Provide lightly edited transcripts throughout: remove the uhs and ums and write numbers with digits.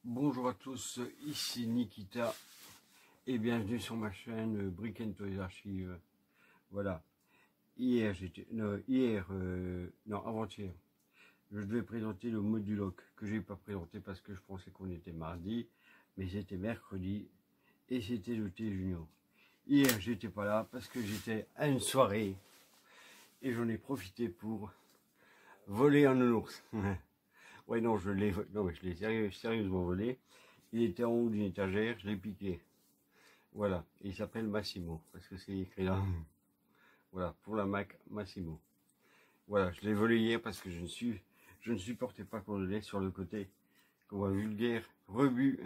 Bonjour à tous, ici Nikita et bienvenue sur ma chaîne Brick & Toys Archives. Voilà, avant-hier, je devais présenter le moduloc que j'ai pas présenté parce que je pensais qu'on était mardi, mais c'était mercredi et c'était le thé junior. Hier, j'étais pas là parce que j'étais à une soirée et j'en ai profité pour voler un nounours. Ouais, non, je l'ai sérieusement volé. Il était en haut d'une étagère, je l'ai piqué. Voilà, et il s'appelle Massimo, parce que c'est écrit là. Voilà, pour la Mac Massimo. Voilà, je l'ai volé hier parce que je ne supportais pas qu'on le laisse sur le côté, comme un vulgaire rebut,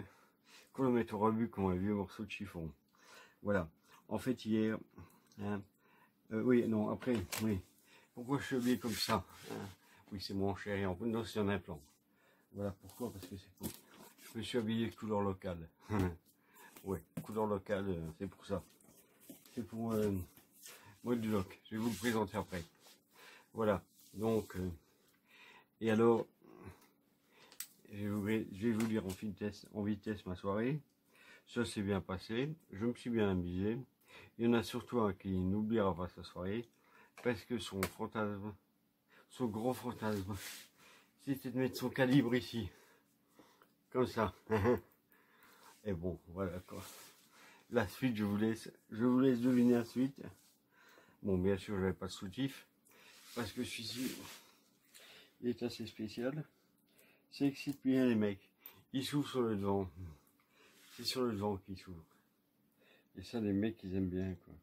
qu'on le mette au rebut comme un vieux morceau de chiffon. Voilà, en fait hier, hein, oui, non, après, oui, pourquoi je suis habillé comme ça, hein? Oui, c'est mon chéri, non, c'est un implant. Voilà pourquoi, parce que c'est pour. Je me suis habillé couleur locale. Ouais, couleur locale, c'est pour ça. C'est pour moduloc. Je vais vous le présenter après. Voilà, donc, et alors, je vais vous dire en vitesse ma soirée. Ça s'est bien passé, je me suis bien amusé. Il y en a surtout un qui n'oubliera pas sa soirée, parce que son gros fantasme, c'était de mettre son calibre ici. Comme ça. Et bon, voilà quoi. La suite, je vous laisse deviner la suite. Bon, bien sûr, je n'avais pas de soutif, parce que celui-ci, il est assez spécial. Ça excite bien les mecs. Il s'ouvre sur le devant. C'est sur le devant qu'il s'ouvre. Et ça, les mecs, ils aiment bien, quoi.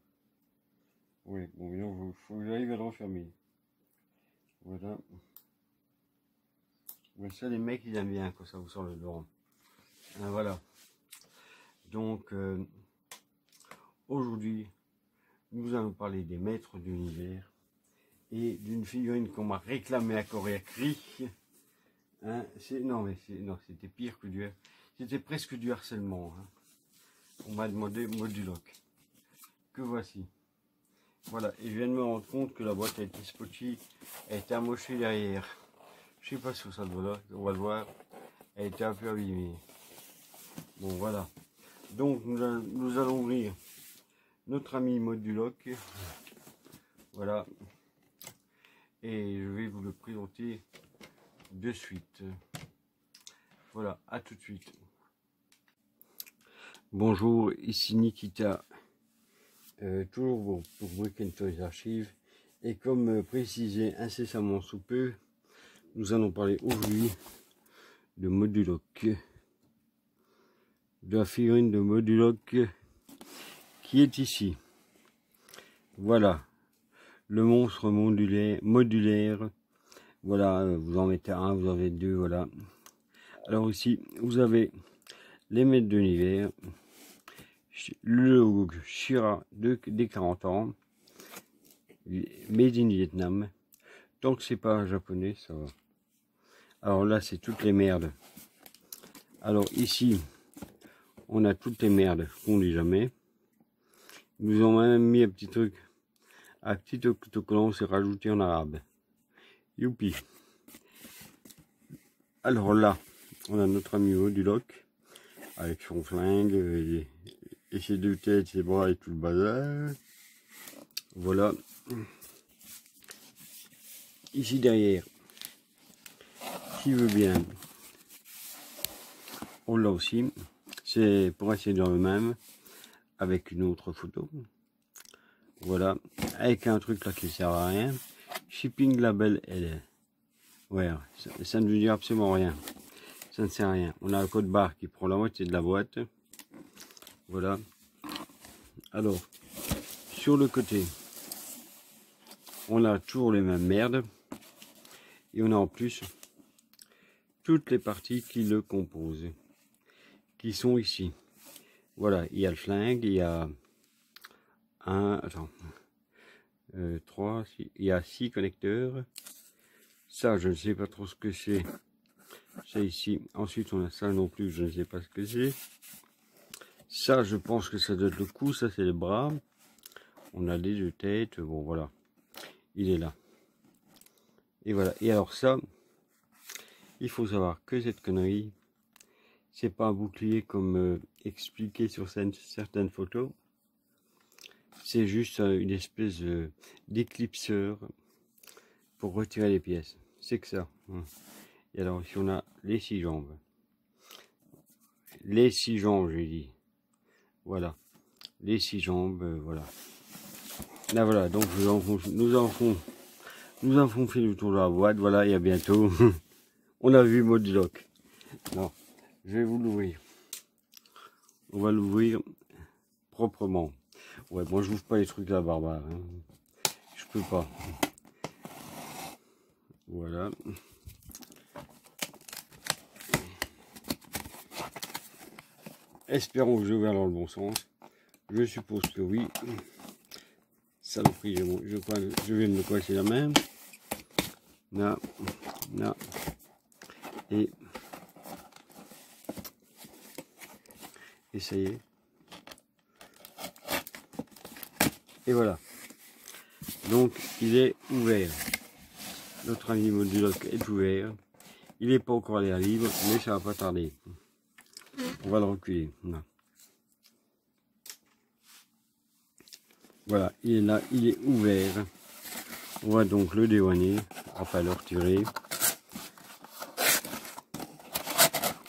Oui, bon, il faut que j'arrive à le refermer. Voilà. Mais ça, les mecs, ils aiment bien quand ça vous sort le devant. Ah, voilà. Donc, aujourd'hui, nous allons parler des maîtres d'univers et d'une figurine qu'on m'a réclamée à corps et à cri. Hein, non, c'était pire que du... C'était presque du harcèlement. Hein. On m'a demandé moduloc. Que voici. Voilà, et je viens de me rendre compte que la boîte a été spotchie, elle était amochée derrière. Je sais pas si ça doit là, on va le voir. Elle était un peu abîmée. Bon, voilà. Donc, nous allons ouvrir notre ami moduloc. Voilà. Et je vais vous le présenter de suite. Voilà, à tout de suite. Bonjour, ici Nikita. Toujours pour Brick & Toys Archives. Et comme précisé incessamment sous peu, nous allons parler aujourd'hui de moduloc. De la figurine de moduloc qui est ici. Voilà. Le monstre modulaire. Voilà, vous en mettez un, vous en avez deux, voilà. Alors ici, vous avez les maîtres de l'univers. Le logo Shira des 40 ans. Made in Vietnam. Tant que c'est pas japonais, ça va. Alors là, c'est toutes les merdes. Alors ici, on a toutes les merdes qu'on lit jamais. Ils nous ont même mis un petit truc, un petit autocollant, c'est rajouté en arabe. Youpi. Alors là, on a notre ami moduloc, avec son flingue, et ses deux têtes, ses bras et tout le bazar. Voilà. Ici derrière, s'il veut bien, on l'a aussi. C'est pour essayer de le même, avec une autre photo. Voilà, avec un truc là qui sert à rien. Shipping label LL. Ouais, ça ne veut dire absolument rien. Ça ne sert à rien. On a un code barre qui prend la moitié de la boîte. Voilà. Alors, sur le côté, on a toujours les mêmes merdes. Et on a en plus toutes les parties qui le composent. Qui sont ici. Voilà, il y a le flingue, il y a il y a 6 connecteurs. Ça, je ne sais pas trop ce que c'est. C'est ici. Ensuite, on a ça non plus, je ne sais pas ce que c'est. Ça, je pense que ça doit être le cou, ça c'est le bras. On a les deux têtes, bon voilà. Il est là. Et voilà. Et alors ça, il faut savoir que cette connerie, C'est pas un bouclier comme expliqué sur certaines photos. C'est juste une espèce d'éclipseur pour retirer les pièces. C'est que ça. Et alors ici on a les 6 jambes. Les 6 jambes, j'ai dit. Voilà. Les 6 jambes, voilà. Là voilà, donc nous avons fait le tour de la boîte, voilà, et à bientôt. On a vu Moduloc. Non, je vais vous l'ouvrir. On va l'ouvrir proprement. Ouais, moi je n'ouvre pas les trucs là, barbare. Hein. Je peux pas. Voilà. Espérons que je vais dans le bon sens. Je suppose que oui. Saloperie, je vais me coincer la main. Là, là. Et ça y est. Et voilà. Donc, il est ouvert. Notre ami Moduloc est ouvert. Il n'est pas encore à l'air libre, mais ça va pas tarder. On va le reculer. Là. Voilà, il est là, il est ouvert. On va donc le dédouaner, enfin le retirer.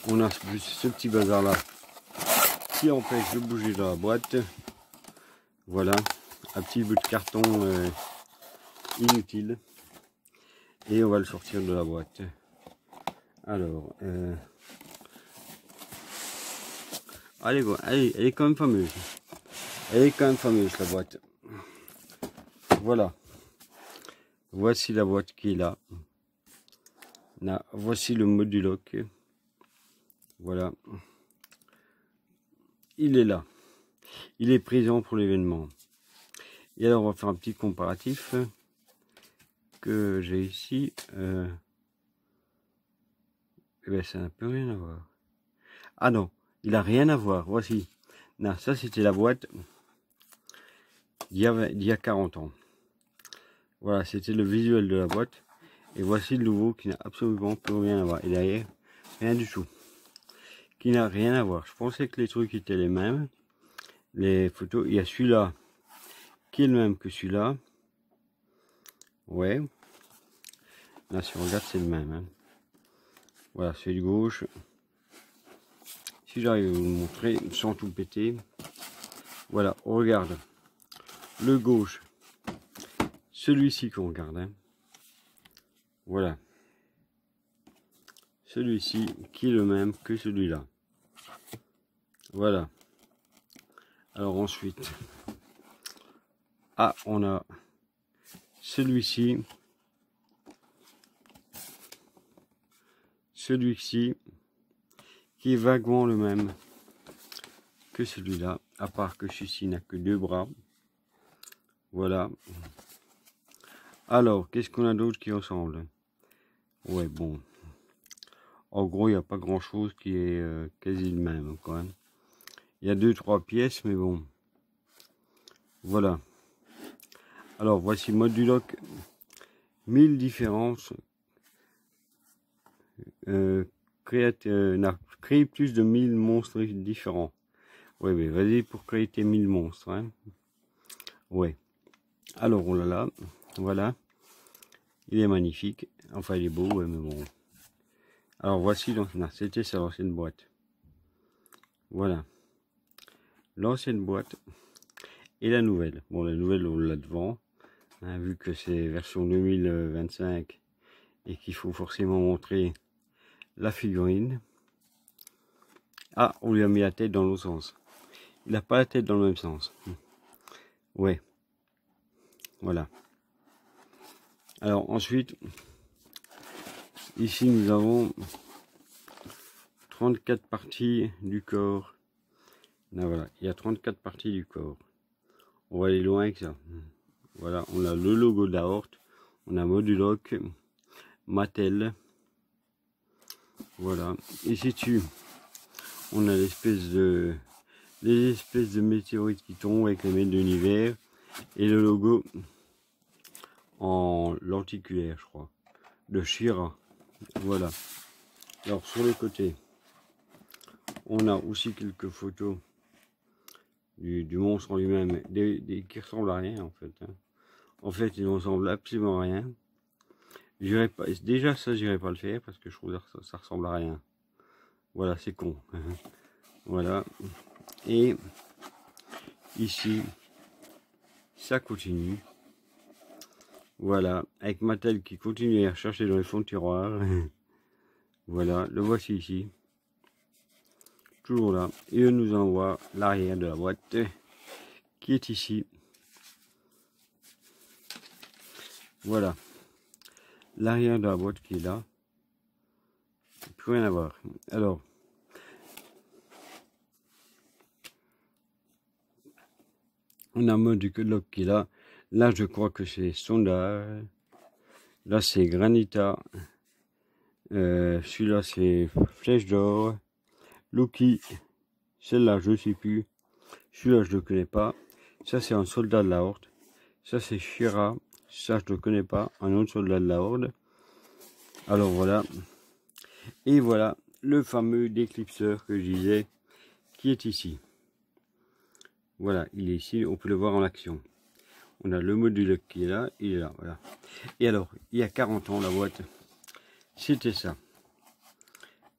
On a ce petit bazar là qui empêche de bouger dans la boîte. Voilà, un petit bout de carton inutile. Et on va le sortir de la boîte. Alors, allez, elle est quand même fameuse. Elle est quand même fameuse, la boîte. Voilà. Voici la boîte qui est là. Là, voici le Moduloc. Voilà. Il est là. Il est présent pour l'événement. Et alors, on va faire un petit comparatif que j'ai ici. Eh bien, ça n'a plus rien à voir. Ah non, il n'a rien à voir. Voici. Là, ça, c'était la boîte il y a 40 ans. Voilà, c'était le visuel de la boîte. Et voici le nouveau qui n'a absolument plus rien à voir. Et derrière, rien du tout. Qui n'a rien à voir. Je pensais que les trucs étaient les mêmes. Les photos, il y a celui-là qui est le même que celui-là. Ouais. Là, si on regarde, c'est le même. Hein. Voilà, celui de gauche. Si j'arrive à vous le montrer sans tout péter. Voilà, on regarde. Le gauche. Celui-ci qu'on regarde. Hein. Voilà. Celui-ci qui est le même que celui-là. Voilà. Alors ensuite. Ah, on a celui-ci. Celui-ci qui est vaguement le même que celui-là, à part que celui-ci n'a que 2 bras. Voilà. Alors, qu'est-ce qu'on a d'autre qui ressemble? Ouais, bon. En gros, il n'y a pas grand-chose qui est quasi le même, quand même. Il y a 2-3 pièces, mais bon. Voilà. Alors, voici Moduloc. 1000 différences. Créer plus de 1000 monstres différents. Ouais, mais vas-y pour créer tes 1000 monstres. Hein. Ouais. Alors, on l'a là. Voilà. Il est magnifique. Enfin, il est beau, ouais, mais bon. Alors, voici, c'était ça l'ancienne boîte. Voilà. L'ancienne boîte et la nouvelle. Bon, la nouvelle, on l'a devant. Hein, vu que c'est version 2025 et qu'il faut forcément montrer la figurine. Ah, on lui a mis la tête dans l'autre sens. Il n'a pas la tête dans le même sens. Ouais. Voilà. Alors ensuite, ici nous avons 34 parties du corps. Là, voilà, il y a 34 parties du corps. On va aller loin avec ça. Voilà, on a le logo de la Horte, on a Moduloc, Mattel. Voilà. Ici dessus, on a les espèces de météorites qui tombent avec les mètres d'univers et le logo en lenticulaire, je crois, de She-Ra. Voilà. Alors sur le côté, On a aussi quelques photos du monstre en lui-même, qui ressemblent à rien en fait. Hein. En fait, ils ne ressemblent absolument à rien. Pas, déjà ça, j'irai pas le faire parce que je trouve que ça ressemble à rien. Voilà, c'est con. Voilà. Et ici, ça continue. Voilà, avec Mattel qui continue à chercher dans les fonds de tiroir. Voilà, le voici ici. Toujours là. Et il nous envoie l'arrière de la boîte qui est ici. Voilà. L'arrière de la boîte qui est là. Plus rien à voir. Alors, on a mode que lock qui est là. Là, je crois que c'est Sondage. Là, c'est Granita. Celui-là, c'est Flèche d'Or. Loki. Celle-là, je ne sais plus. Celui-là, je ne le connais pas. Ça, c'est un soldat de la Horde. Ça, c'est Shira. Ça, je ne le connais pas. Un autre soldat de la Horde. Alors, voilà. Et voilà le fameux déclipseur que je disais, qui est ici. Voilà, il est ici. On peut le voir en action. On a le module qui est là. Il est là, voilà. Et alors, il y a 40 ans, la boîte, c'était ça.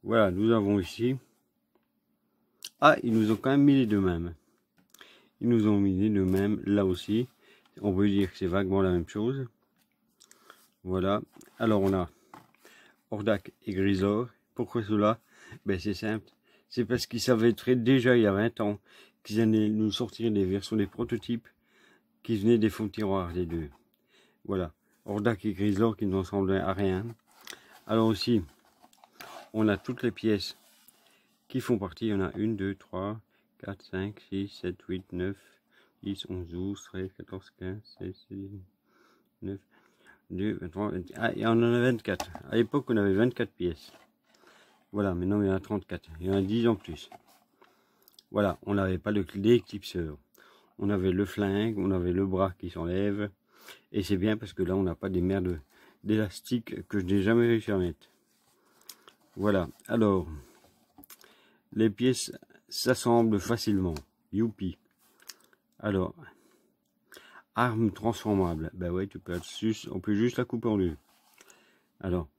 Voilà, nous avons ici... Ah, ils nous ont quand même mis les deux mêmes. Ils nous ont mis les deux mêmes, là aussi. On peut dire que c'est vaguement la même chose. Voilà. Alors, on a Hordak et Grisor. Pourquoi cela? Ben, c'est simple. C'est parce qu'ils savaient déjà, il y a 20 ans, qu'ils allaient nous sortir des versions des prototypes qui venaient des fonds de tiroir, les deux. Voilà. Hordak et Grisor qui ne ressemblaient à rien. Alors aussi, on a toutes les pièces qui font partie. Il y en a 1, 2, 3, 4, 5, 6, 7, 8, 9, 10, 11, 12, 13, 14, 15, 16, 17, 19, 2, 23, 24. Ah, et on en a 24. À l'époque, on avait 24 pièces. Voilà, maintenant il y en a 34. Il y en a 10 en plus. Voilà, on n'avait pas l'éclipseur. On avait le flingue, on avait le bras qui s'enlève. Et c'est bien parce que là, on n'a pas des merdes d'élastique que je n'ai jamais réussi à mettre. Voilà, alors... Les pièces s'assemblent facilement. Youpi. Alors, arme transformable. Ben ouais, tu peux on peut juste la couper en deux. Alors,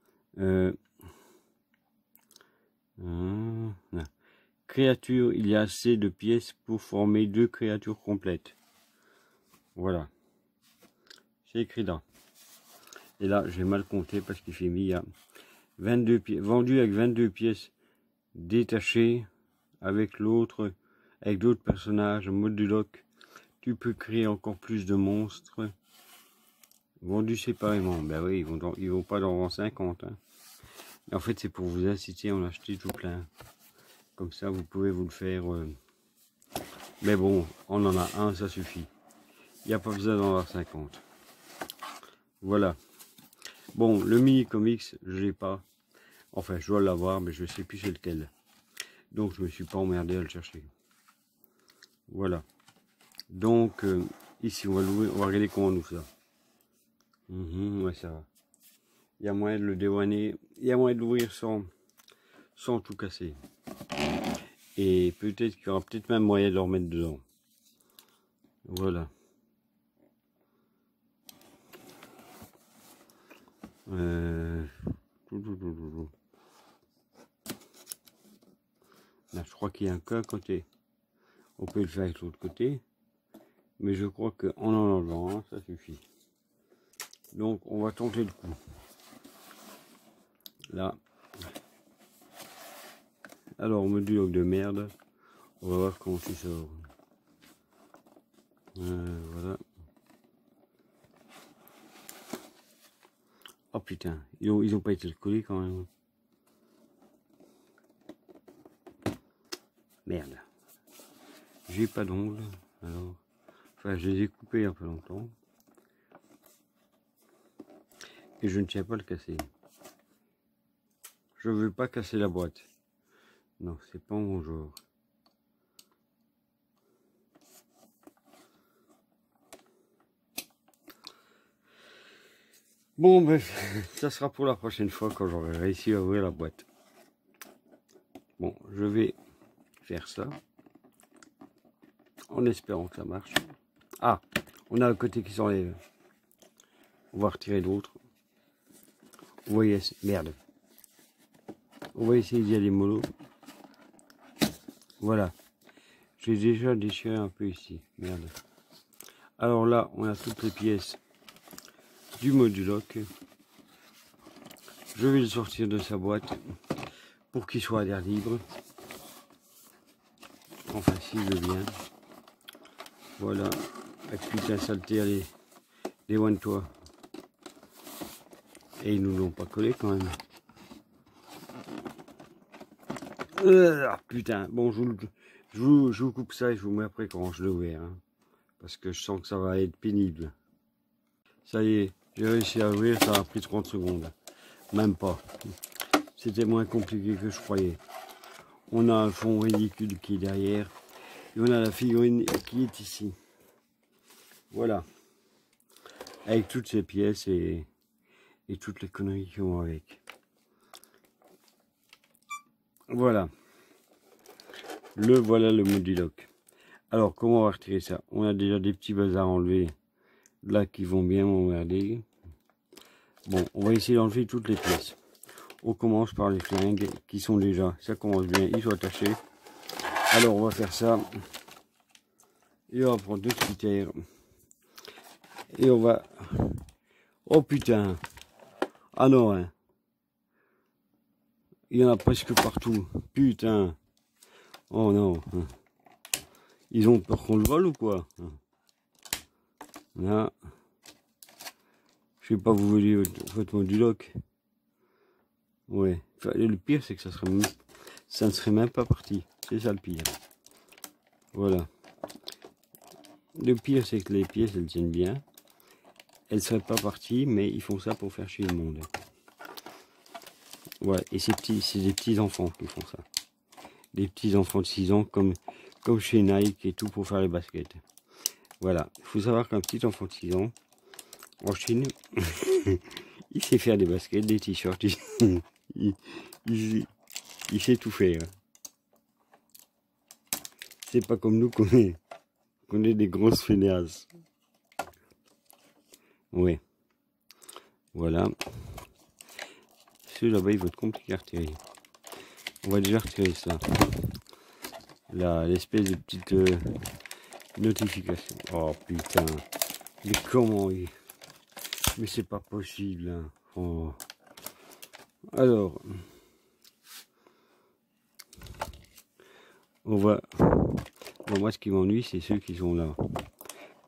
créature, il y a assez de pièces pour former 2 créatures complètes. Voilà. C'est écrit là. Et là, j'ai mal compté parce qu'il fait mis, il y a 22 pièces, vendu avec 22 pièces détachées avec l'autre, avec d'autres personnages, mode du lock. Tu peux créer encore plus de monstres. Vendus séparément. Ben oui, ils vont pas dans 50. Hein. Et en fait, c'est pour vous inciter à en acheter tout plein. Comme ça, vous pouvez vous le faire. Mais bon, on en a un, ça suffit. Il n'y a pas besoin d'en avoir 50. Voilà. Bon, le mini comics, je l'ai pas. Enfin, je dois l'avoir, mais je ne sais plus c'est lequel. Donc, je me suis pas emmerdé à le chercher. Voilà. Donc, ici, on va l'ouvrir. On va regarder comment on ouvre ça. Ouais, ça va. Il y a moyen de le dévoiner. Il y a moyen de l'ouvrir sans tout casser. Et peut-être qu'il y aura peut-être même moyen de le remettre dedans. Voilà. Là, je crois qu'il y a un qu'un côté. On peut le faire avec l'autre côté. Mais je crois qu'en enlevant, ça suffit. Donc, on va tenter le coup. Là. Alors, module de merde. On va voir comment tu sors. Voilà. Oh putain, ils ont pas été collés quand même. Merde. J'ai pas d'ongles. Alors. Enfin, je les ai coupés il y a pas longtemps. Et je ne tiens pas à le casser. Je veux pas casser la boîte. Non, c'est pas mon genre. Bon, bref, ça sera pour la prochaine fois quand j'aurai réussi à ouvrir la boîte. Bon, je vais faire ça. En espérant que ça marche. Ah, on a un côté qui s'enlève. On va retirer l'autre. Vous voyez, merde. On va essayer d'y aller mollo. Voilà. J'ai déjà déchiré un peu ici. Merde. Alors là, on a toutes les pièces du moduloc. Je vais le sortir de sa boîte pour qu'il soit à l'air libre. Enfin, s'il veut bien. Voilà. Avec putain saleté, allez. Dévoine-toi. Et ils nous l'ont pas collé quand même. Putain. Bon, je vous coupe ça et je vous mets après quand je le ouvre. Hein, parce que je sens que ça va être pénible. Ça y est, j'ai réussi à ouvrir, ça a pris 30 secondes. Même pas. C'était moins compliqué que je croyais. On a un fond ridicule qui est derrière. Et on a la figurine qui est ici. Voilà. Avec toutes ces pièces et toutes les conneries qui vont avec. Voilà. Voilà le moduloc. Alors, comment on va retirer ça? On a déjà des petits bazars enlevés. Là, qui vont bien m'emmerder. Bon, on va essayer d'enlever toutes les pièces. On commence par les flingues qui sont déjà, ça commence bien, ils sont attachés. Alors, on va faire ça. Et on va prendre deux critères. Et on va... Oh putain! Ah non, hein! Il y en a presque partout. Putain! Oh non! Ils ont peur qu'on le vole ou quoi? Là. Je sais pas, vous voulez votre moduloc? Ouais. Enfin, le pire, c'est que ça ne serait même pas parti. C'est ça le pire. Voilà. Le pire, c'est que les pièces, elles tiennent bien. Elles ne seraient pas parties, mais ils font ça pour faire chier le monde. Ouais, et c'est des petits enfants qui font ça. Des petits enfants de 6 ans, comme chez Nike et tout, pour faire les baskets. Voilà. Il faut savoir qu'un petit enfant de 6 ans, en Chine, il sait faire des baskets, des t-shirts. Il sait tout faire. C'est pas comme nous qu'on est des grosses fainéasses. Ouais. Voilà. Ceux là-bas, ils vont être compliqués à retirer. On va déjà retirer ça. Là, l'espèce de petite notification. Oh putain. Mais comment il... Mais c'est pas possible. Hein. Oh. Alors. On va... Bon, moi, ce qui m'ennuie, c'est ceux qui sont là.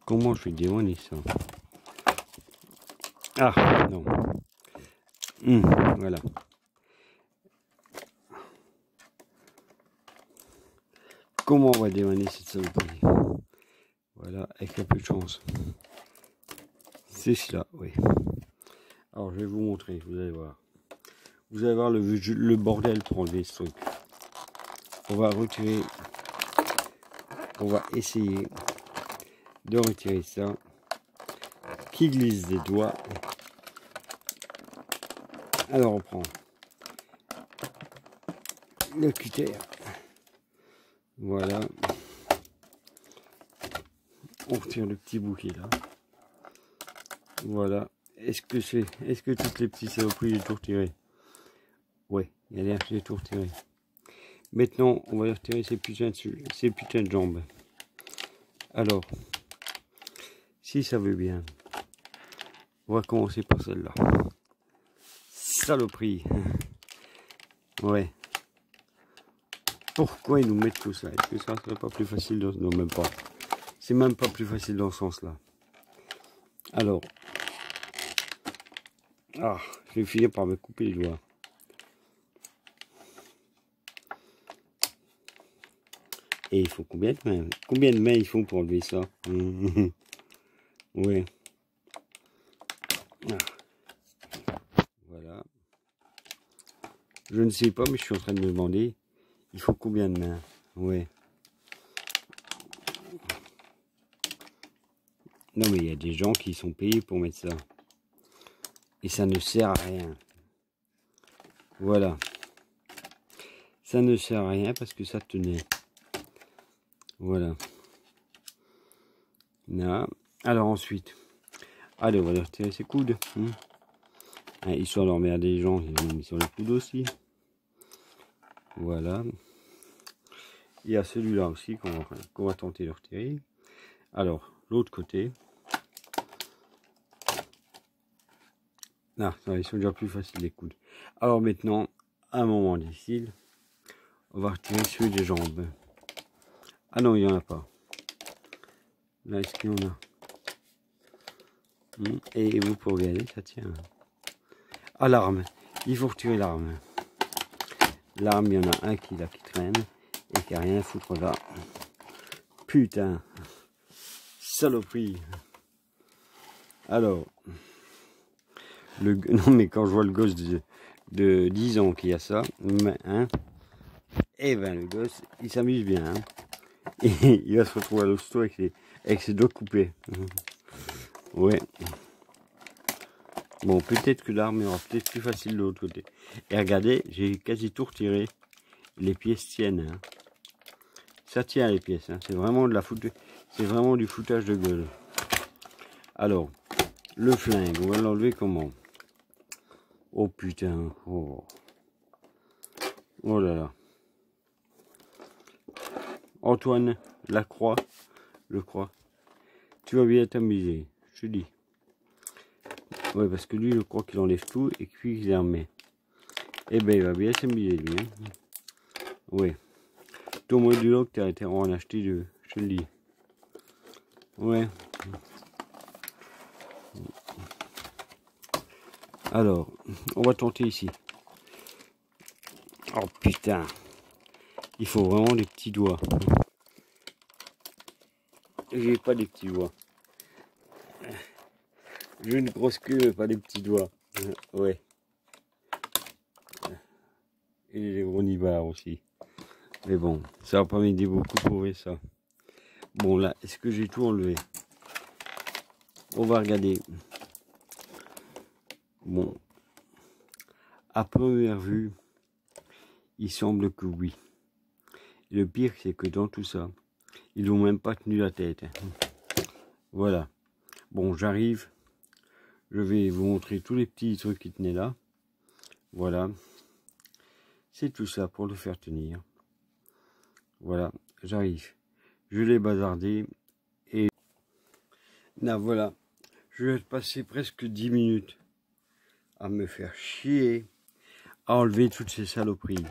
Comment je vais démoner ça? Ah, non. Voilà. Comment on va démaner cette saloperie? Voilà, avec un peu de chance. C'est cela, oui. Alors, je vais vous montrer, vous allez voir. Vous allez voir le bordel pour enlever ce truc. On va retirer... On va essayer de retirer ça. Qui glisse des doigts. Alors, on prend le cutter. Voilà. On retire le petit bouquet là. Voilà. Est-ce que toutes les petites saloperies, j'ai tout retiré? Ouais, il y a l'air que j'ai tout retiré. Maintenant, on va retirer ces putains de jambes. Alors, si ça veut bien, on va commencer par celle-là. Saloperie. Ouais. Pourquoi ils nous mettent tout ça? Est-ce que ça serait pas plus facile dans... Non, même pas. C'est même pas plus facile dans ce sens-là. Alors. Ah, je vais finir par me couper les doigts. Et il faut combien de mains? Combien de mains il faut pour enlever ça? Ouais. Ah. Voilà. Je ne sais pas, mais je suis en train de me demander, il faut combien de mains? Ouais. Non, mais il y a des gens qui sont payés pour mettre ça. Et ça ne sert à rien. Voilà. Ça ne sert à rien parce que ça tenait. Voilà. Là. Alors ensuite, allez, on va leur tirer ses coudes. Histoire d'emmerder les gens, ils l'ont mis sur les coudes aussi. Voilà. Il y a celui-là aussi qu'on va tenter de retirer. Alors, l'autre côté. Là, ils sont déjà plus faciles les coudes. Alors maintenant, un moment difficile. On va retirer celui des jambes. Ah non, il n'y en a pas. Là, est-ce qu'il y en a? Et vous pouvez regarder, ça tient. Ah, l'arme. Il faut retirer l'arme. L'arme, il y en a un qui traîne et qui a rien à foutre là. Putain. Saloperie. Alors. Non, mais quand je vois le gosse de 10 ans qui a ça, hein, et ben le gosse, il s'amuse bien. Hein, et il va se retrouver à l'hosto avec ses doigts coupés. Ouais. Bon, peut-être que l'arme aura peut-être plus facile de l'autre côté. Et regardez, j'ai quasi tout retiré. Les pièces tiennent. Hein. Ça tient les pièces. Hein. C'est vraiment de la c'est vraiment du foutage de gueule. Alors, le flingue, on va l'enlever comment? Oh putain. Oh. Oh là là. Antoine, la croix, le croix. Tu vas bien t'amuser, je te dis. Ouais, parce que lui, je crois qu'il enlève tout et puis il les remet. Eh ben, il va bien s'amuser, lui. Hein. Ouais. Ton modulo que tu as été en acheter deux, je te le dis. Ouais. Alors, on va tenter ici. Oh putain. Il faut vraiment des petits doigts. J'ai pas des petits doigts. J'ai une grosse queue, pas des petits doigts. Ouais. Et les gros nibards aussi. Mais bon, ça va pas m'aider beaucoup pour ça. Bon là, est-ce que j'ai tout enlevé? On va regarder. Bon. À première vue, il semble que oui. Et le pire, c'est que dans tout ça, ils n'ont même pas tenu la tête. Voilà. Bon, j'arrive. Je vais vous montrer tous les petits trucs qui tenaient là. Voilà. C'est tout ça pour le faire tenir. Voilà, j'arrive. Je l'ai bazardé. Et là, voilà. Je vais passer presque 10 minutes à me faire chier, à enlever toutes ces saloperies.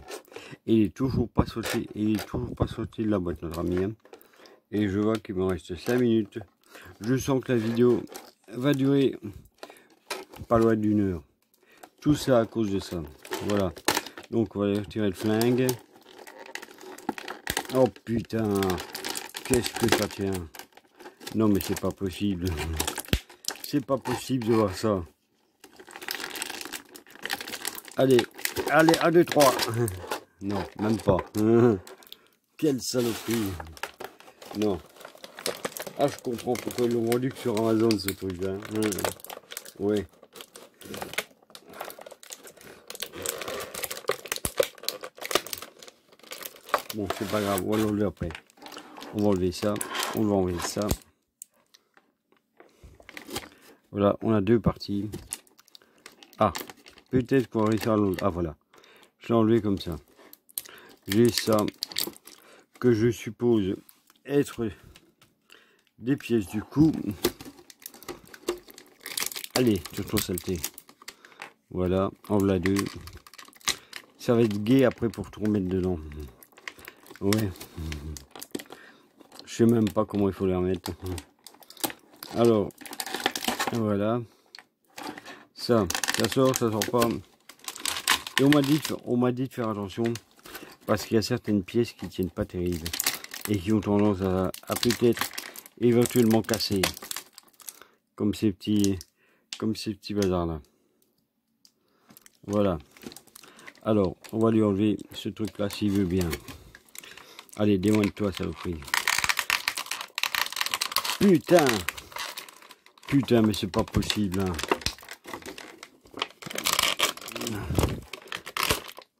Et il est toujours pas sauté. Il est toujours pas sauté de la boîte, notre ami. Hein. Et je vois qu'il me reste 5 minutes. Je sens que la vidéo va durer pas loin d'une heure. Tout ça à cause de ça. Voilà. Donc on va aller retirer le flingue. Oh putain. Qu'est-ce que ça tient? Non mais c'est pas possible. C'est pas possible de voir ça. Allez. Allez, 1, 2, 3. Non, même pas. Quelle saloperie. Non. Ah, je comprends pourquoi ils l'ont vendu que sur Amazon, ce truc-là. Ouais. Bon, c'est pas grave, on va l'enlever après. On va enlever ça, on va enlever ça. Voilà, on a deux parties. Ah, peut-être qu'on va réussir à l'enlever. Ah, voilà. Je l'ai enlevé comme ça. J'ai ça, que je suppose être des pièces du coup. Allez, surtout saleté. Voilà, en voilà deux. Ça va être gai après pour tout remettre dedans. Ouais. Je sais même pas comment il faut les remettre. Alors, voilà. Ça sort, ça sort pas. Et on m'a dit de faire attention parce qu'il y a certaines pièces qui tiennent pas terrible et qui ont tendance à peut-être éventuellement casser. Comme ces petits bazars là. Voilà. Alors, on va lui enlever ce truc là s'il veut bien. Allez, démoine-toi, saloperie. Putain! Putain, mais c'est pas possible. Hein.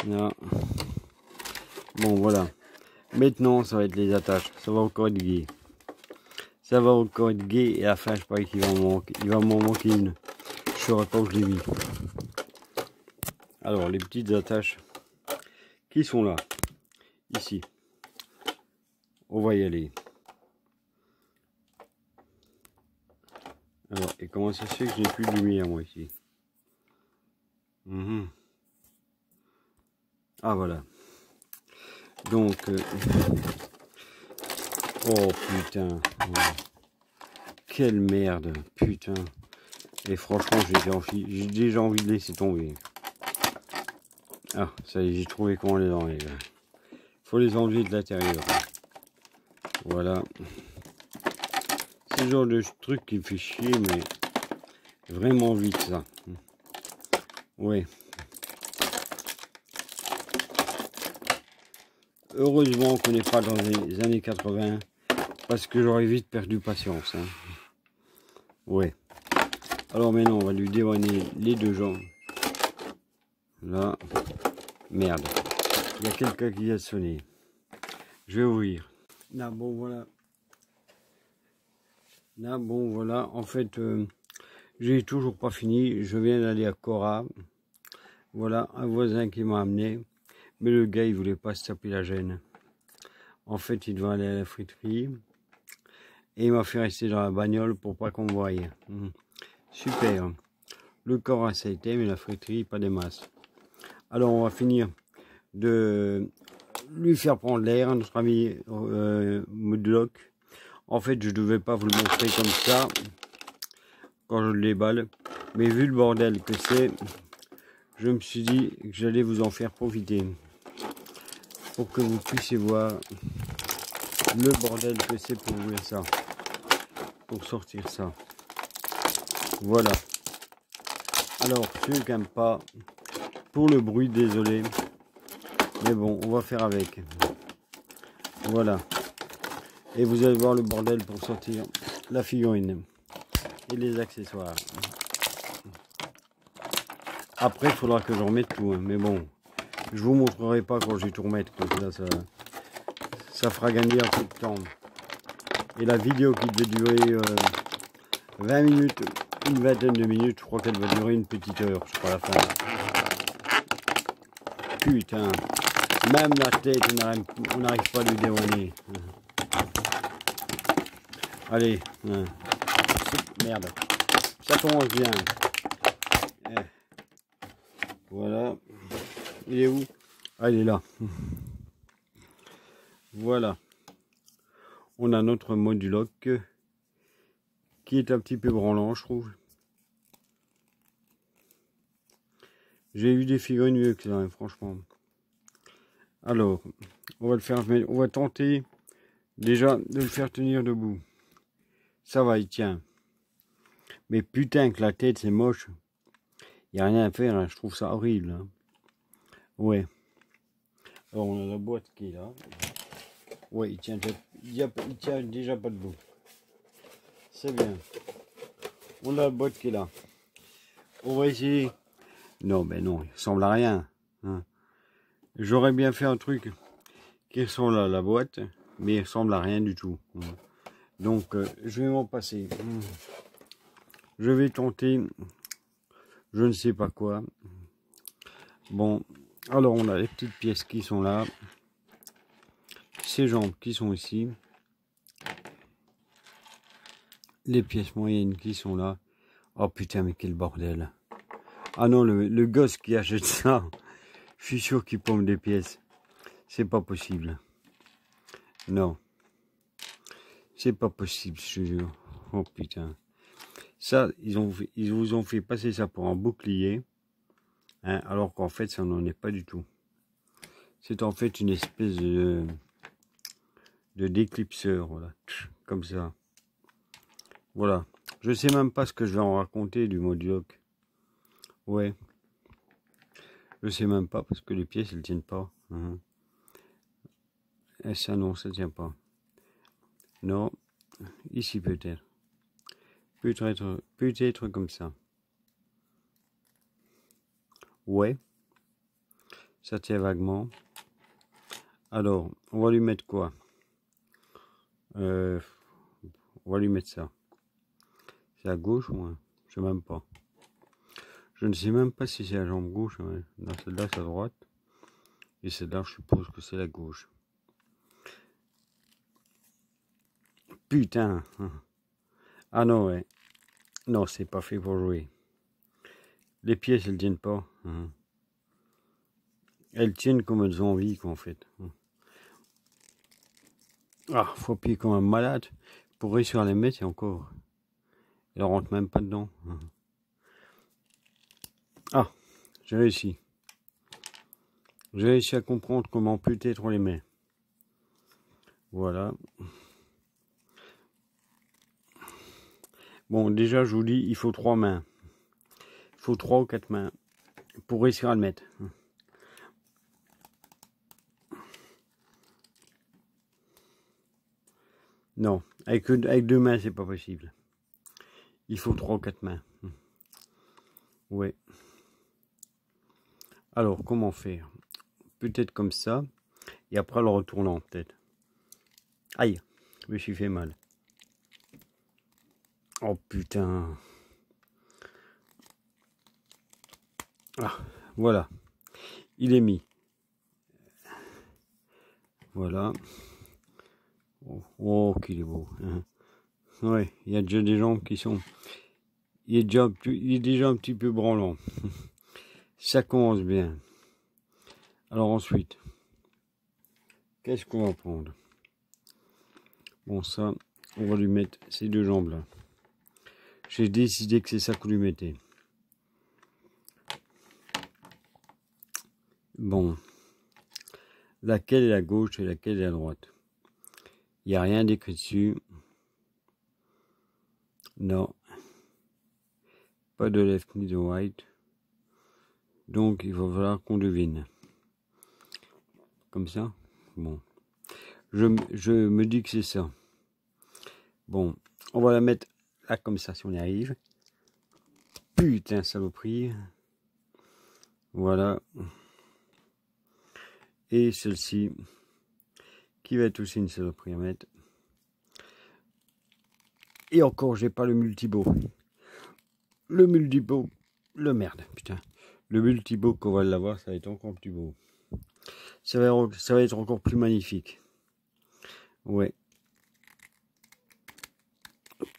Non. Bon, voilà. Maintenant, ça va être les attaches. Ça va encore être gai. Ça va encore être gai. Et à la fin, je parie qu'il va m'en manquer. Il va m'en manquer une. Je ne saurais pas où je l'ai mis. Alors, les petites attaches qui sont là. Ici. On va y aller. Alors, et comment ça se fait que je n'ai plus de lumière, moi, ici? Ah, voilà. Donc, oh, putain. Oh. Quelle merde, putain. Et franchement, j'ai déjà envie de laisser tomber. Ah, ça y est, j'ai trouvé comment les enlever. Faut les enlever de l'intérieur. Voilà. C'est le genre de truc qui me fait chier, mais vraiment vite, ça. Ouais. Heureusement qu'on n'est pas dans les années 80, parce que j'aurais vite perdu patience. Hein. Ouais. Alors maintenant, on va lui dévanner les deux jambes. Là. Merde. Il y a quelqu'un qui a sonné. Je vais ouvrir. Là, bon, voilà. Là, bon, voilà. En fait, j'ai toujours pas fini. Je viens d'aller à Cora. Voilà, un voisin qui m'a amené. Mais le gars, il voulait pas se taper la gêne. En fait, il devait aller à la friterie. Et il m'a fait rester dans la bagnole pour pas qu'on me voie. Super. Le Cora, ça a été, mais la friterie, pas des masses. Alors, on va finir de lui faire prendre l'air, notre ami Modlock. En fait, je devais pas vous le montrer comme ça quand je le déballe, mais vu le bordel que c'est, je me suis dit que j'allais vous en faire profiter pour que vous puissiez voir le bordel que c'est pour ouvrir ça, pour sortir ça. Voilà. Alors, ceux qui n'aiment pas, pour le bruit, désolé, mais bon, on va faire avec. Voilà. Et vous allez voir le bordel pour sortir la figurine et les accessoires. Après, il faudra que je remette tout, hein. Mais bon, je vous montrerai pas quand je vais tout remettre, comme ça fera gagner un peu de temps. Et la vidéo qui devait durer 20 minutes, une vingtaine de minutes, je crois qu'elle va durer une petite heure, je crois, à la fin. Putain, même la tête, on n'arrive pas à lui dérouler. Allez, merde, ça commence bien. Voilà, il est où? Ah, il est là. Voilà, on a notre moduloc qui est un petit peu branlant, je trouve. J'ai eu des figurines mieux que ça, hein, franchement. Alors, on va le faire, on va tenter déjà de le faire tenir debout. Ça va, il tient. Mais putain que la tête, c'est moche. Il n'y a rien à faire, hein, je trouve ça horrible. Hein. Ouais. Alors, on a la boîte qui est là. Ouais, il tient déjà pas debout. C'est bien. On a la boîte qui est là. On va essayer. Non, mais non, il ressemble à rien. Hein. J'aurais bien fait un truc qui ressemble à la boîte, mais il ressemble à rien du tout. Donc, je vais m'en passer. Je vais tenter, je ne sais pas quoi. Bon, alors on a les petites pièces qui sont là. Ces jambes qui sont ici. Les pièces moyennes qui sont là. Oh putain, mais quel bordel. Ah non, le gosse qui achète ça, je suis sûr qu'il pompe des pièces. C'est pas possible. Non. C'est pas possible, je te jure. Oh putain. Ça, ils vous ont fait passer ça pour un bouclier. Hein, alors qu'en fait, ça n'en est pas du tout. C'est en fait une espèce de déclipseur, voilà. Comme ça. Voilà. Je sais même pas ce que je vais en raconter du moduloc. Ouais. Je sais même pas parce que les pièces, elles tiennent pas. Et ça, non, ça tient pas. Non. Ici, peut-être. Peut-être comme ça. Ouais. Ça tient vaguement. Alors, on va lui mettre quoi? On va lui mettre ça. C'est à gauche ou à... Je sais même pas. Je ne sais même pas si c'est la jambe gauche. Ouais. Dans celle-là, c'est à droite. Et celle-là, je suppose que c'est la gauche. Putain. Ah non, ouais. Non, c'est pas fait pour jouer. Les pièces, elles tiennent pas. Elles tiennent comme elles ont envie, quoi, en fait. Ah, faut appuyer comme un malade pour réussir à les mettre, et encore. Elle rentre même pas dedans. Ah, j'ai réussi. J'ai réussi à comprendre comment peut-être on les met. Voilà. Bon, déjà, je vous dis, il faut 3 mains. Il faut 3 ou 4 mains pour réussir à le mettre. Non, avec 2 mains, c'est pas possible. Il faut 3 ou 4 mains. Ouais. Alors, comment faire? Peut-être comme ça. Et après, le retournant, peut-être. Aïe, je me suis fait mal. Oh putain. Ah, voilà. Il est mis. Voilà. Oh, qu'il est beau. Ouais, il y a déjà des jambes qui sont... Il est déjà un petit peu branlant. Ça commence bien. Alors ensuite, qu'est-ce qu'on va prendre? Bon, ça, on va lui mettre ces 2 jambes-là. J'ai décidé que c'est ça qu'on lui mettait. Bon. Laquelle est la gauche et laquelle est la droite? Il n'y a rien d'écrit dessus. Non. Pas de left ni de right. Donc, il va falloir qu'on devine. Comme ça? Bon. Je me dis que c'est ça. Bon. On va la mettre là comme ça si on y arrive. Putain, saloperie. Voilà. Et celle-ci, qui va être aussi une saloperie à mettre. Et encore, j'ai pas le multibo. Le multibo. Le merde, putain. Le multibo qu'on va l'avoir, ça va être encore plus beau. Ça va être encore plus magnifique. Ouais.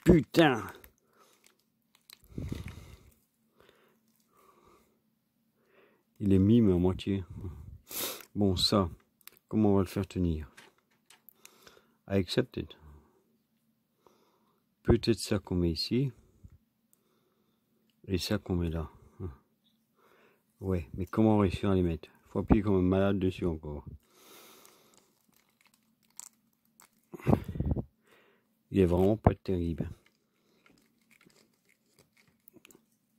Putain. Il est mis, mais à moitié. Bon, ça, comment on va le faire tenir? Avec ça, peut-être. Peut-être ça qu'on met ici. Et ça qu'on met là. Ouais, mais comment réussir à les mettre? Faut appuyer comme un malade dessus encore. Il est vraiment pas terrible.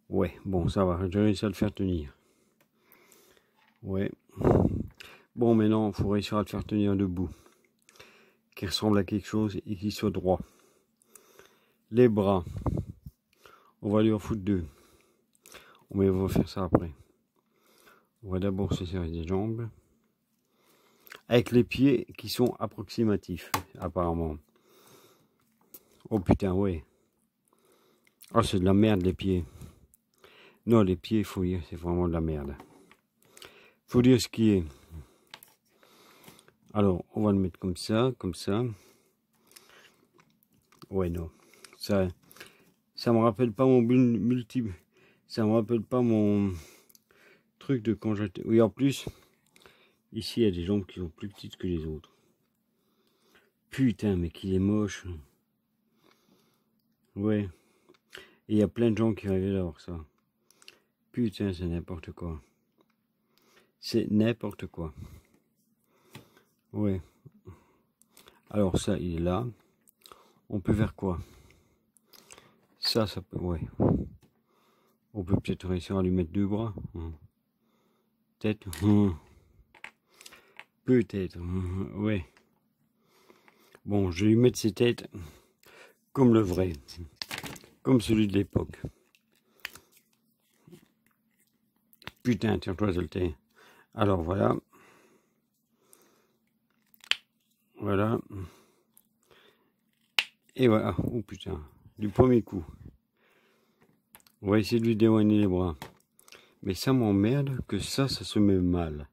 Ouais, bon, ça va. J'ai réussi à le faire tenir. Ouais. Bon, maintenant, il faut réussir à le faire tenir debout. Qui ressemble à quelque chose et qui soit droit. Les bras. On va lui en foutre 2. Mais on va faire ça après. On va d'abord se serrer des jambes. Avec les pieds qui sont approximatifs, apparemment. Oh putain, ouais. Oh, c'est de la merde, les pieds. Non, les pieds, il faut dire, c'est vraiment de la merde. Faut dire ce qui est. Alors, on va le mettre comme ça, comme ça. Ouais, non. Ça me rappelle pas mon multiple. Ça me rappelle pas mon truc de quand j'étais. Oui, en plus, ici, il y a des jambes qui sont plus petites que les autres. Putain, mais qu'il est moche. Ouais. Et il y a plein de gens qui rêvaient d'avoir ça. Putain, c'est n'importe quoi. C'est n'importe quoi. Ouais. Alors ça, il est là. On peut faire quoi? Ça peut... Ouais. On peut peut-être réussir à lui mettre 2 bras. Peut-être. Peut-être. Ouais. Bon, je vais lui mettre ses têtes comme le vrai. Comme celui de l'époque. Putain, tiens-toi, Zolté. Alors voilà. Voilà. Et voilà. Oh putain. Du premier coup. On va essayer de lui déloigner les bras. Mais ça m'emmerde que ça se met mal.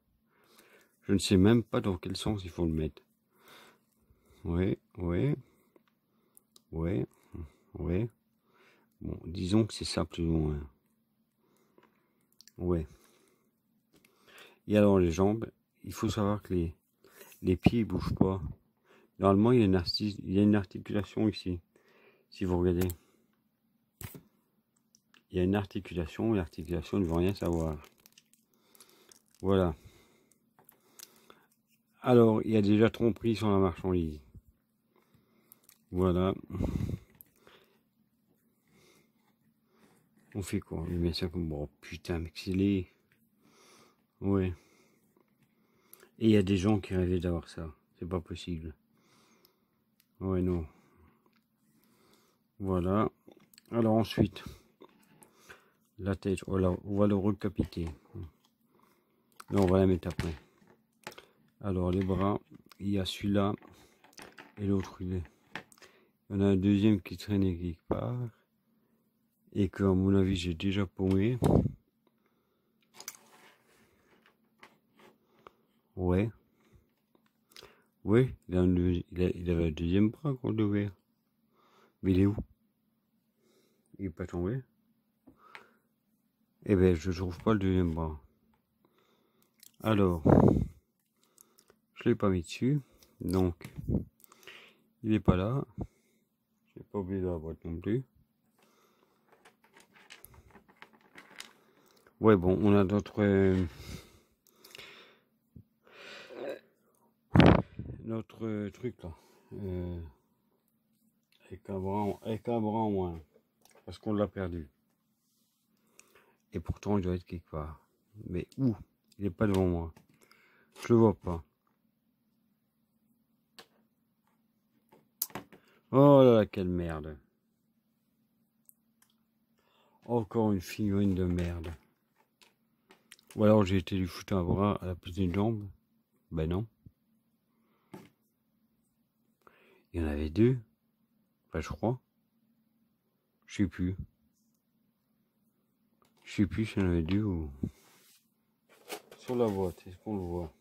Je ne sais même pas dans quel sens il faut le mettre. Ouais, ouais, ouais, ouais. Bon, disons que c'est ça plus ou moins. Ouais. Et alors les jambes, il faut savoir que les pieds ne bougent pas. Normalement, il y a une articulation ici. Si vous regardez. Il y a une articulation, et l'articulation ne veut rien savoir. Voilà. Alors, il y a déjà tromperie sur la marchandise. Voilà. On fait quoi? On lui met ça comme... Oh putain, mais qu'il est... Ouais. Et il y a des gens qui rêvaient d'avoir ça. C'est pas possible. Ouais, non. Voilà. Alors ensuite, la tête, voilà, on va le recapiter. Là, on va la mettre après. Alors, les bras, il y a celui-là et l'autre, il y en a un deuxième qui traînait quelque part. Et que, à mon avis, j'ai déjà paumé. Ouais. Ouais, il avait un deuxième bras qu'on devait. Mais il est où? Il est pas tombé? Eh ben, je trouve pas le deuxième bras. Alors, je l'ai pas mis dessus. Donc, il est pas là. J'ai pas oublié de la boîte non plus. Ouais, bon, on a d'autres... notre truc là. Avec un bras en moins. Parce qu'on l'a perdu. Et pourtant, il doit être quelque part. Mais où? Il n'est pas devant moi. Je le vois pas. Oh là là, quelle merde. Encore une figurine de merde. Ou alors j'ai été lui foutre un bras à la place d'une jambe. Ben non. Il y en avait deux. Enfin, je crois. Je sais plus. Je sais plus s'il y en avait deux ou... Sur la boîte, est-ce qu'on le voit?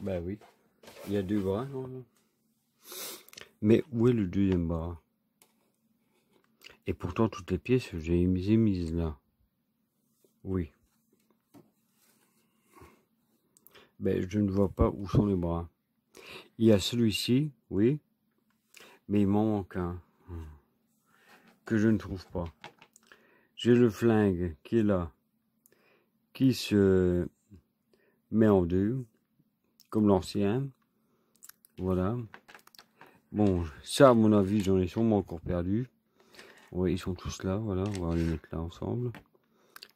Bah oui. Il y a deux bras, non? Mais où est le deuxième bras? Et pourtant, toutes les pièces, j'ai mises là. Oui. Ben, je ne vois pas où sont les bras. Il y a celui-ci, oui. Mais il m'en manque un. Que je ne trouve pas. J'ai le flingue qui est là. Qui se met en deux. Comme l'ancien. Voilà. Bon, ça, à mon avis, j'en ai sûrement encore perdu. Oui, ils sont tous là, voilà. On va les mettre là ensemble.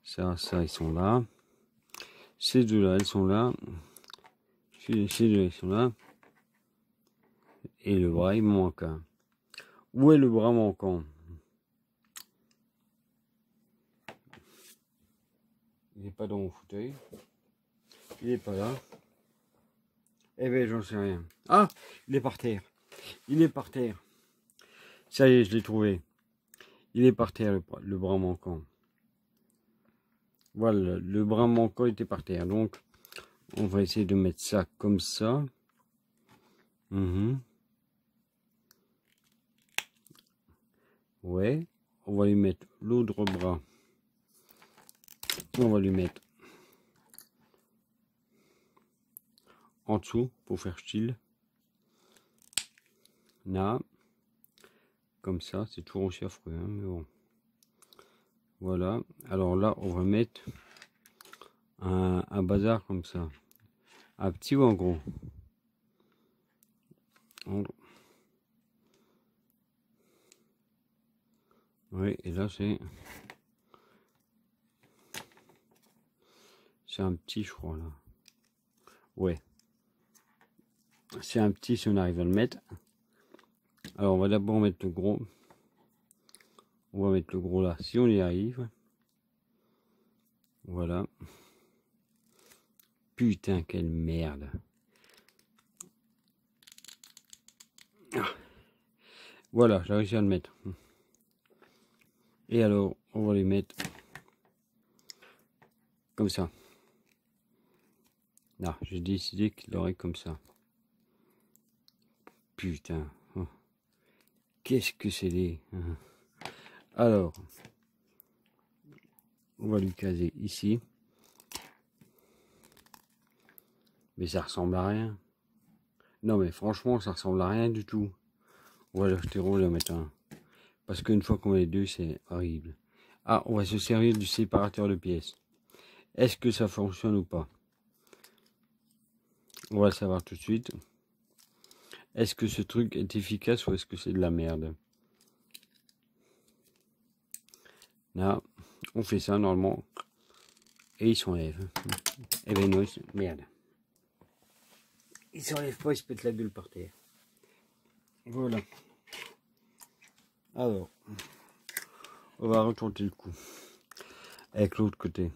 Ça, ils sont là. Ces deux-là, ils sont là. Ces deux-là, ils sont là. Et le bras, il me manque un. Où est le bras manquant? Il n'est pas dans mon fauteuil. Il n'est pas là. Eh ben, j'en sais rien. Ah, il est par terre. Il est par terre. Ça y est, je l'ai trouvé. Il est par terre, le bras manquant. Voilà, le bras manquant était par terre. Donc, on va essayer de mettre ça comme ça. Ouais. On va lui mettre l'autre bras. On va lui mettre en dessous pour faire style. Là. Comme ça, c'est toujours aussi affreux, hein, mais bon. Voilà. Alors là, on va mettre un bazar comme ça. Un petit ou un gros? Oui, et là c'est un petit, je crois là. Ouais. C'est un petit si on arrive à le mettre. Alors on va d'abord mettre le gros. On va mettre le gros là si on y arrive. Voilà. Putain, quelle merde. Voilà, j'ai réussi à le mettre. Et alors, on va les mettre comme ça. Là, j'ai décidé qu'il aurait comme ça. Putain. Oh. Qu'est-ce que c'est des... Alors, on va lui caser ici. Mais ça ressemble à rien. Non mais franchement, ça ressemble à rien du tout. On va l'acheter rouge et mettre un. Parce qu'une fois qu'on a les deux, c'est horrible. Ah, on va se servir du séparateur de pièces. Est-ce que ça fonctionne ou pas? On va le savoir tout de suite. Est-ce que ce truc est efficace ou est-ce que c'est de la merde? Là, on fait ça normalement. Et il s'enlève. Eh ben non, merde. Il s'enlève pas, il se pète la gueule par terre. Voilà. Alors, on va retenter le coup. Avec l'autre côté.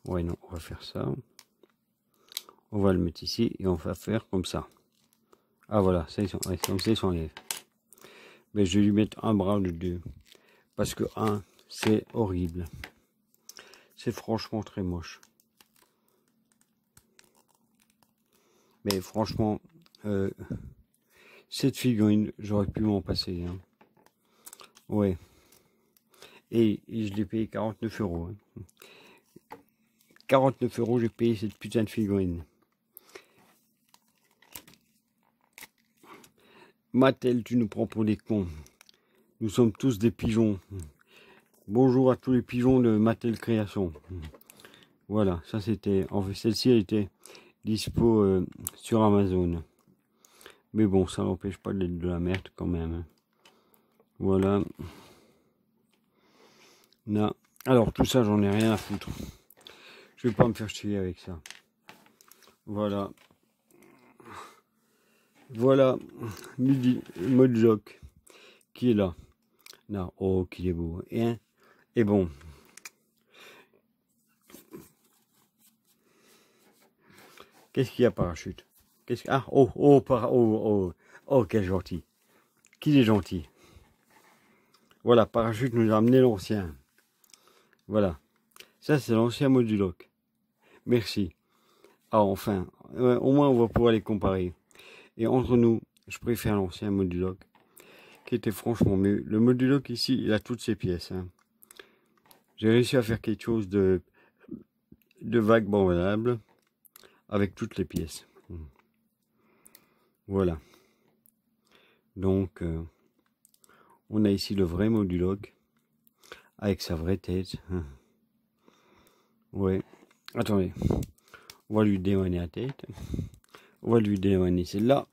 Ouais, non, on va faire ça. On va le mettre ici et on va faire comme ça. Ah voilà, ça, comme ça, il s'enlève. Mais je vais lui mettre un bras de deux. Parce que un, c'est horrible. C'est franchement très moche. Mais franchement, cette figurine, j'aurais pu m'en passer. Hein. Ouais. Et je l'ai payé 49 €. Hein. 49 €, j'ai payé cette putain de figurine. Mattel, tu nous prends pour des cons. Nous sommes tous des pigeons. Bonjour à tous les pigeons de Mattel Création. Voilà, ça c'était... En fait, celle-ci, elle était dispo sur Amazon. Mais bon, ça n'empêche pas d'être de la merde quand même. Voilà. Là. Alors, tout ça, j'en ai rien à foutre. Je vais pas me faire chier avec ça. Voilà. Voilà. Mode Jock. Qui est là. Là. Oh, qu'il est beau. Et bon. Qu'est-ce qu'il y a, parachute? Qu'est-ce que... Ah, oh, quel gentil. Qu'il est gentil. Voilà, parachute nous a amené l'ancien. Voilà. Ça, c'est l'ancien moduloc. Merci. Ah, enfin. Au moins, on va pouvoir les comparer. Et entre nous, je préfère l'ancien moduloc, qui était franchement mieux. Le moduloc ici, il a toutes ses pièces. Hein. J'ai réussi à faire quelque chose de vaguement valable, avec toutes les pièces. Voilà. Donc, on a ici le vrai moduloc, avec sa vraie tête. Ouais. Attendez. On va lui dévanner la tête. On va lui dévanner celle-là.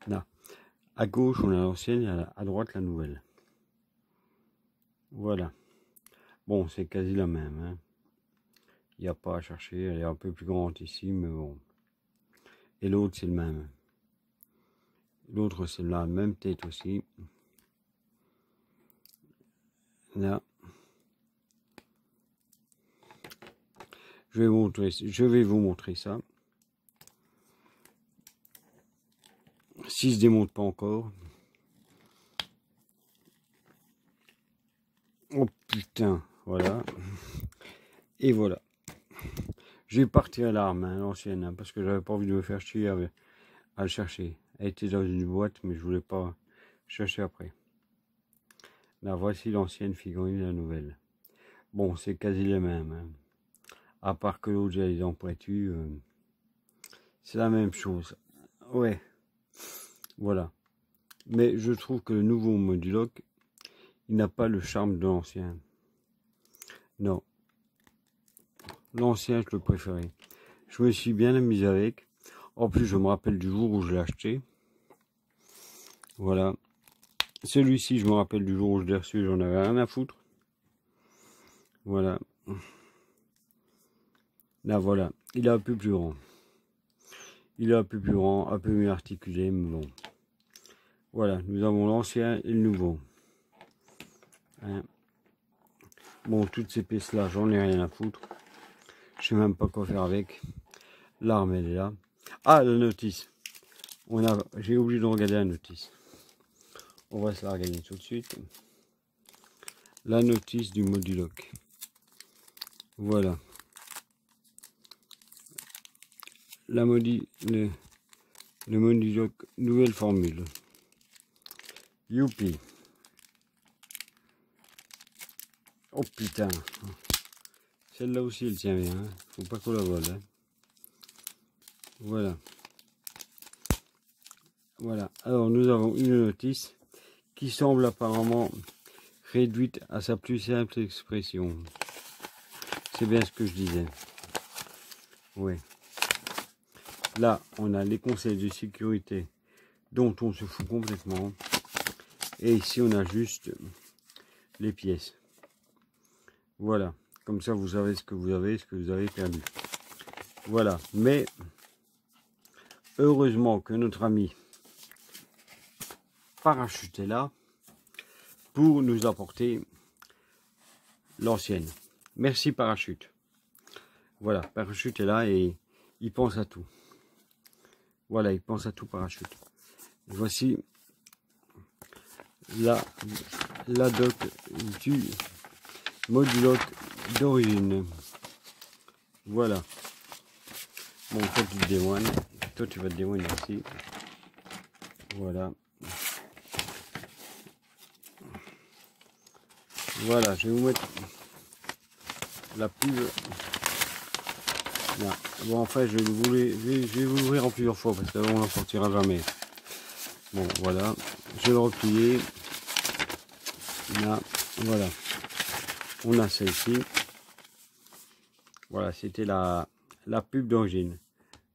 Là. À gauche, on a l'ancienne, et à droite, la nouvelle. Voilà. Bon, c'est quasi la même. Hein. Il n'y a pas à chercher. Elle est un peu plus grande ici, mais bon. Et l'autre, c'est le même. L'autre, c'est la même tête aussi. Là. Je vais vous montrer ça. S'il se démonte pas encore. Oh putain, voilà. Et voilà. Je vais partir à l'arme, hein, l'ancienne, hein, parce que j'avais pas envie de me faire chier à le chercher. Elle était dans une boîte, mais je voulais pas chercher après. Là, voici l'ancienne figurine, la nouvelle. Bon, c'est quasi les mêmes. Hein. À part que l'autre, j'ai les dents pointues. C'est la même chose. Ouais. Voilà. Mais je trouve que le nouveau moduloc, il n'a pas le charme de l'ancien. Non. L'ancien, je le préférais. Je me suis bien amusé avec. En plus, je me rappelle du jour où je l'ai acheté. Voilà. Celui-ci, je me rappelle du jour où je l'ai reçu, j'en avais rien à foutre. Voilà. Là, voilà. Il est un peu plus grand. Il est un peu plus grand, un peu mieux articulé, mais bon. Voilà, nous avons l'ancien et le nouveau. Hein. Bon, toutes ces pièces là, j'en ai rien à foutre. Je sais même pas quoi faire avec. L'arme, elle est là. Ah, la notice. J'ai oublié de regarder la notice. On va se la regarder tout de suite. La notice du Moduloc. Voilà. Le Moduloc, nouvelle formule. Youpi. Oh putain. Celle-là aussi, elle tient bien. Hein. Faut pas qu'on la vole. Hein. Voilà. Voilà. Alors, nous avons une notice qui semble apparemment réduite à sa plus simple expression. C'est bien ce que je disais. Oui. Là, on a les conseils de sécurité dont on se fout complètement. Et ici, on a juste les pièces. Voilà. Comme ça, vous savez ce que vous avez perdu. Voilà. Mais, heureusement que notre ami Parachute est là pour nous apporter l'ancienne. Merci Parachute. Voilà, Parachute est là et il pense à tout. Voilà, il pense à tout Parachute. Voici la doc du Moduloc d'origine. Voilà. Bon, toi tu te démoines. Toi tu vas te démoiner aussi. Voilà. Voilà, je vais vous mettre la pub. Là. Bon, enfin, je vais vous l'ouvrir en plusieurs fois parce qu'on n'en sortira jamais. Bon, voilà. Je vais le replier. Là, voilà. On a celle-ci. Voilà, c'était la pub d'origine.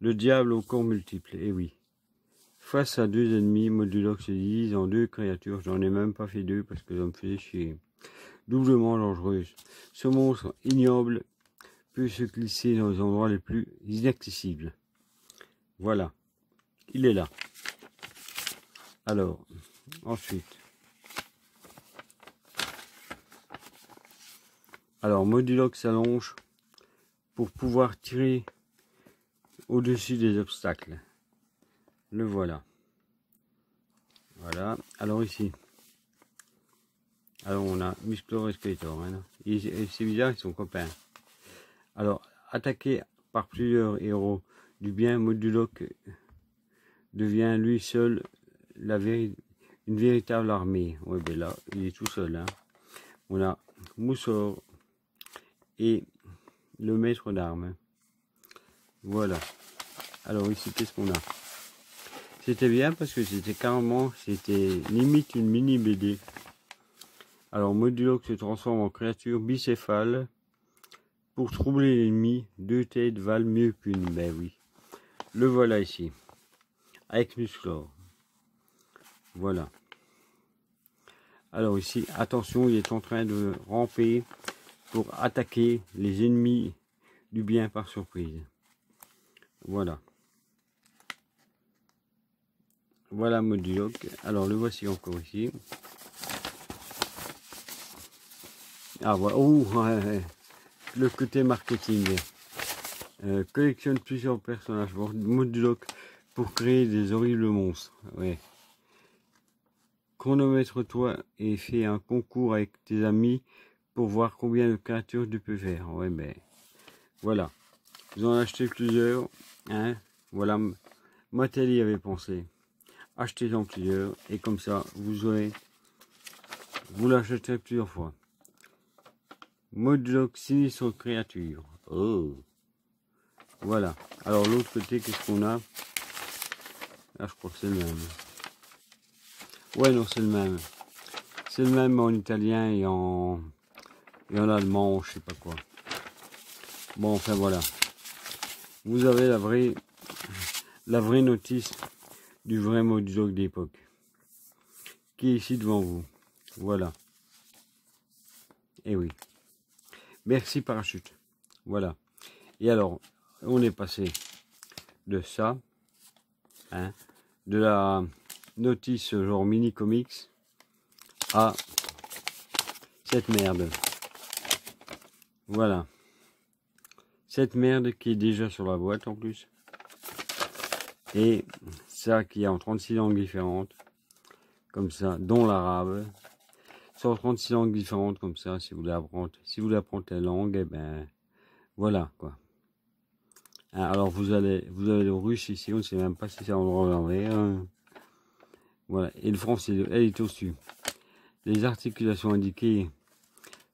Le diable au corps multiple. Et oui. Face à deux ennemis, Moduloc se divise en deux créatures. J'en ai même pas fait deux parce que ça me faisait chier. Doublement dangereuse. Ce monstre ignoble peut se glisser dans les endroits les plus inaccessibles. Voilà. Il est là. Alors, ensuite. Alors, Moduloc s'allonge pour pouvoir tirer au-dessus des obstacles. Le voilà. Voilà. Alors ici. Alors on a Musclor et Skeletor. Hein. C'est bizarre, ils sont copains. Alors, attaqué par plusieurs héros du bien, Moduloc devient lui seul une véritable armée. Ouais, ben là, il est tout seul. Hein. On a Moussor et le maître d'armes. Voilà. Alors ici, qu'est-ce qu'on a? C'était bien parce que c'était limite une mini BD. Alors, Moduloc se transforme en créature bicéphale. Pour troubler l'ennemi, deux têtes valent mieux qu'une. Ben oui. Le voilà ici. Avec Musclor. Voilà. Alors ici, attention, il est en train de ramper pour attaquer les ennemis du bien par surprise. Voilà. Voilà Moduloc. Alors le voici encore ici. Ah voilà. Oh, ouais. Le côté marketing. Collectionne plusieurs personnages Moduloc pour créer des horribles monstres. Ouais. Chronomètre-toi et fais un concours avec tes amis pour voir combien de créatures tu peux faire. Ouais, ben voilà. Vous en achetez plusieurs. Hein. Voilà. Mattel y avait pensé. Achetez-en plusieurs et comme ça vous l'achèterez plusieurs fois. Moduloc sinistre créature. Oh. Voilà. Alors l'autre côté, qu'est-ce qu'on a? Là, je crois que c'est le même. Ouais, non, c'est le même. C'est le même en italien et en allemand, je sais pas quoi. Bon, enfin voilà. Vous avez la vraie notice du vrai Moduloc d'époque. Qui est ici devant vous. Voilà. Et oui. Merci Parachute. Voilà. Et alors, on est passé de ça, hein, de la notice genre mini comics à cette merde. Voilà. Cette merde qui est déjà sur la boîte en plus. Et ça qui est en 36 langues différentes. Comme ça, dont l'arabe. Sur 36 langues différentes comme ça, si vous voulez apprendre la langue, et ben voilà quoi. Alors vous avez le russe ici, on ne sait même pas si c'est en droit ou l'envers. Voilà, et le français, elle est au-dessus. Les articulations indiquées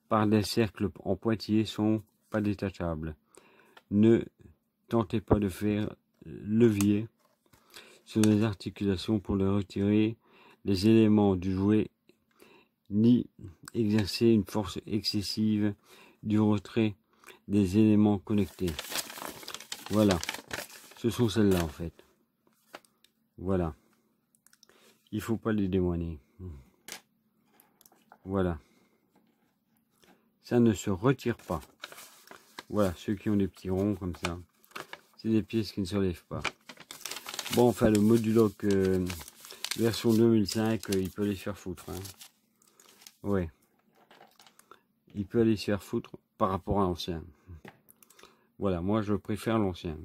par des cercles en pointillés sont pas détachables. Ne tentez pas de faire levier sur les articulations pour les retirer les éléments du jouet, ni exercer une force excessive du retrait des éléments connectés. Voilà, ce sont celles-là en fait. Voilà, il faut pas les démoiner. Voilà, ça ne se retire pas. Voilà, ceux qui ont des petits ronds comme ça, c'est des pièces qui ne se relèvent pas. Bon, enfin, le moduloc version 2005, il peut les faire foutre. Hein. Ouais. Il peut aller se faire foutre par rapport à l'ancien. Voilà, moi je préfère l'ancien.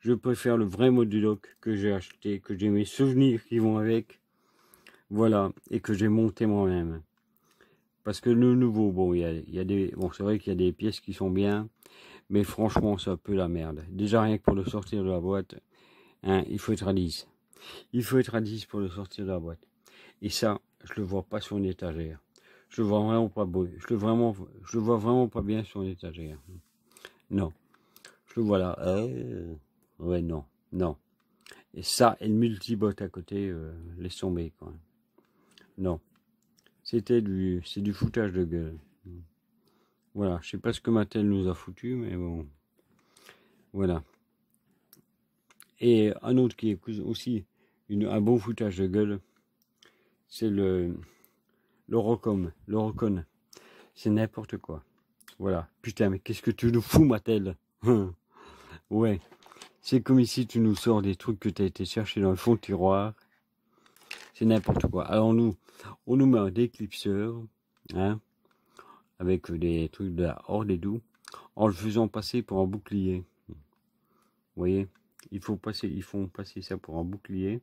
Je préfère le vrai moduloc que j'ai acheté, que j'ai mes souvenirs qui vont avec. Voilà, et que j'ai monté moi-même. Parce que le nouveau, bon, il y a des. Bon, c'est vrai qu'il y a des pièces qui sont bien, mais franchement, c'est un peu la merde. Déjà, rien que pour le sortir de la boîte, hein, il faut être à 10. Il faut être à 10 pour le sortir de la boîte. Et ça, je le vois pas sur une étagère. Je le vois vraiment pas beau. Je le vois vraiment pas bien sur une étagère. Non. Je le vois là. Ouais, non. Non. Et ça, et le multibot à côté, laisse tomber, quoi. Non. C'est du foutage de gueule. Voilà. Je sais pas ce que Mattel nous a foutu, mais bon. Voilà. Et un autre qui est aussi un bon foutage de gueule, c'est le Rocom. Le Rocon. C'est n'importe quoi. Voilà. Putain, mais qu'est-ce que tu nous fous, Mattel? Ouais. C'est comme ici, tu nous sors des trucs que tu as été chercher dans le fond de tiroir. C'est n'importe quoi. Alors on nous met un déclipseur, hein, avec des trucs de la horde et tout, en le faisant passer pour un bouclier. Vous voyez, ils font passer ça pour un bouclier.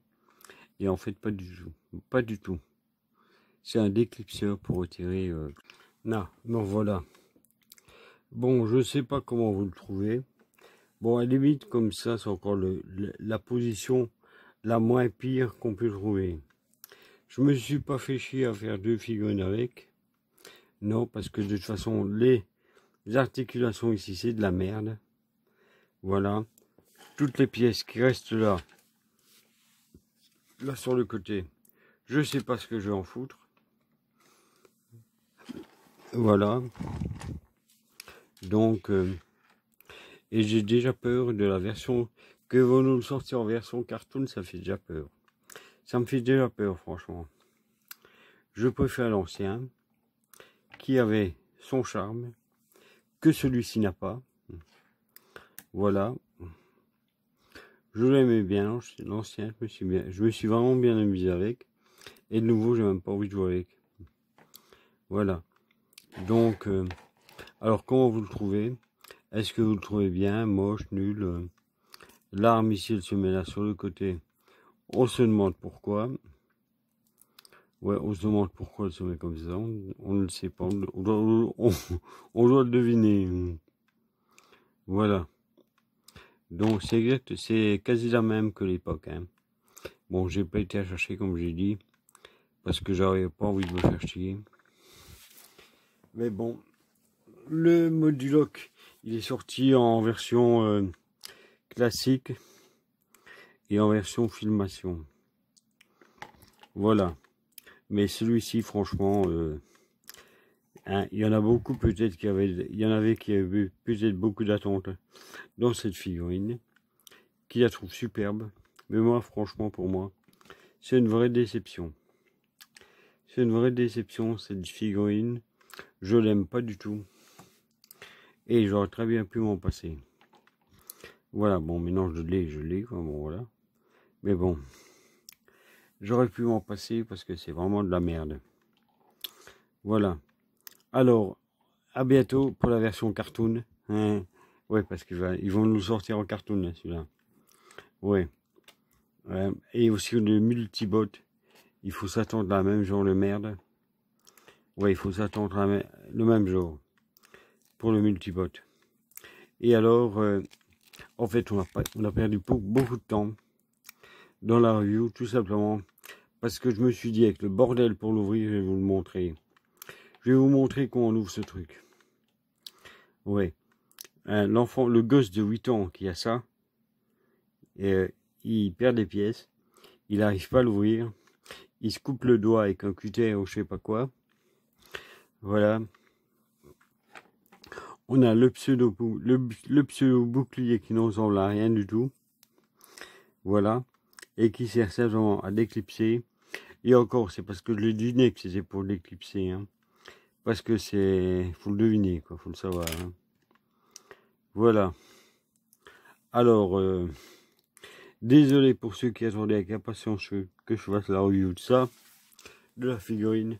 Et en fait, pas du tout. Pas du tout. C'est un déclipseur pour retirer... Non, voilà. Bon, je sais pas comment vous le trouvez. Bon, à la limite, comme ça, c'est encore la position la moins pire qu'on peut trouver. Je me suis pas fait chier à faire 2 figurines avec. Non, parce que de toute façon, les articulations ici, c'est de la merde. Voilà. Toutes les pièces qui restent là sur le côté, je sais pas ce que je vais en foutre. Voilà. Donc, et j'ai déjà peur de la version que vont nous sortir en version cartoon, ça fait déjà peur. Ça me fait déjà peur, franchement. Je préfère l'ancien, qui avait son charme, que celui-ci n'a pas. Voilà. Je l'aimais bien, l'ancien, je me suis vraiment bien amusé avec. Et le nouveau, j'ai même pas envie de jouer avec. Voilà. Donc, alors comment vous le trouvez? Est-ce que vous le trouvez bien, moche, nul? L'arme ici, elle se met là sur le côté. On se demande pourquoi. Ouais, on se demande pourquoi elle se met comme ça. On ne le sait pas. On doit le deviner. Voilà. Donc c'est exact, c'est quasi la même que l'époque. Hein. Bon, j'ai pas été à chercher comme j'ai dit. Parce que j'avais pas envie de me faire chier. Mais bon. Le moduloc, il est sorti en version classique. Et en version filmation. Voilà. Mais celui-ci, franchement, hein, il y en a beaucoup peut-être qui avaient peut-être beaucoup d'attentes dans cette figurine, qui la trouve superbe. Mais moi, franchement, pour moi, c'est une vraie déception. C'est une vraie déception, cette figurine. Je l'aime pas du tout. Et j'aurais très bien pu m'en passer. Voilà, bon, maintenant je l'ai, quoi, bon, voilà. Mais bon, j'aurais pu m'en passer parce que c'est vraiment de la merde. Voilà. Alors, à bientôt pour la version cartoon. Hein. Ouais, parce qu'ils vont nous sortir en cartoon, celui-là. Ouais. Et aussi le multibot. Il faut s'attendre à la même genre de merde. Ouais, il faut s'attendre à le même jour pour le multibot. Et alors, en fait, on a perdu beaucoup de temps dans la review, tout simplement parce que je me suis dit, avec le bordel pour l'ouvrir, je vais vous le montrer. Je vais vous montrer comment on ouvre ce truc. Ouais. L'enfant, le gosse de 8 ans qui a ça, il perd des pièces, il n'arrive pas à l'ouvrir, il se coupe le doigt avec un cutter ou je sais pas quoi. Voilà. On a le pseudo bouclier qui ne ressemble à rien du tout. Voilà. Et qui sert simplement à déclipser. Et encore, c'est parce que je l'ai deviné que c'était pour l'éclipser. Hein. Parce que c'est... faut le deviner, quoi. Faut le savoir. Hein. Voilà. Alors, désolé pour ceux qui attendaient avec impatience que je fasse la review de ça. De la figurine.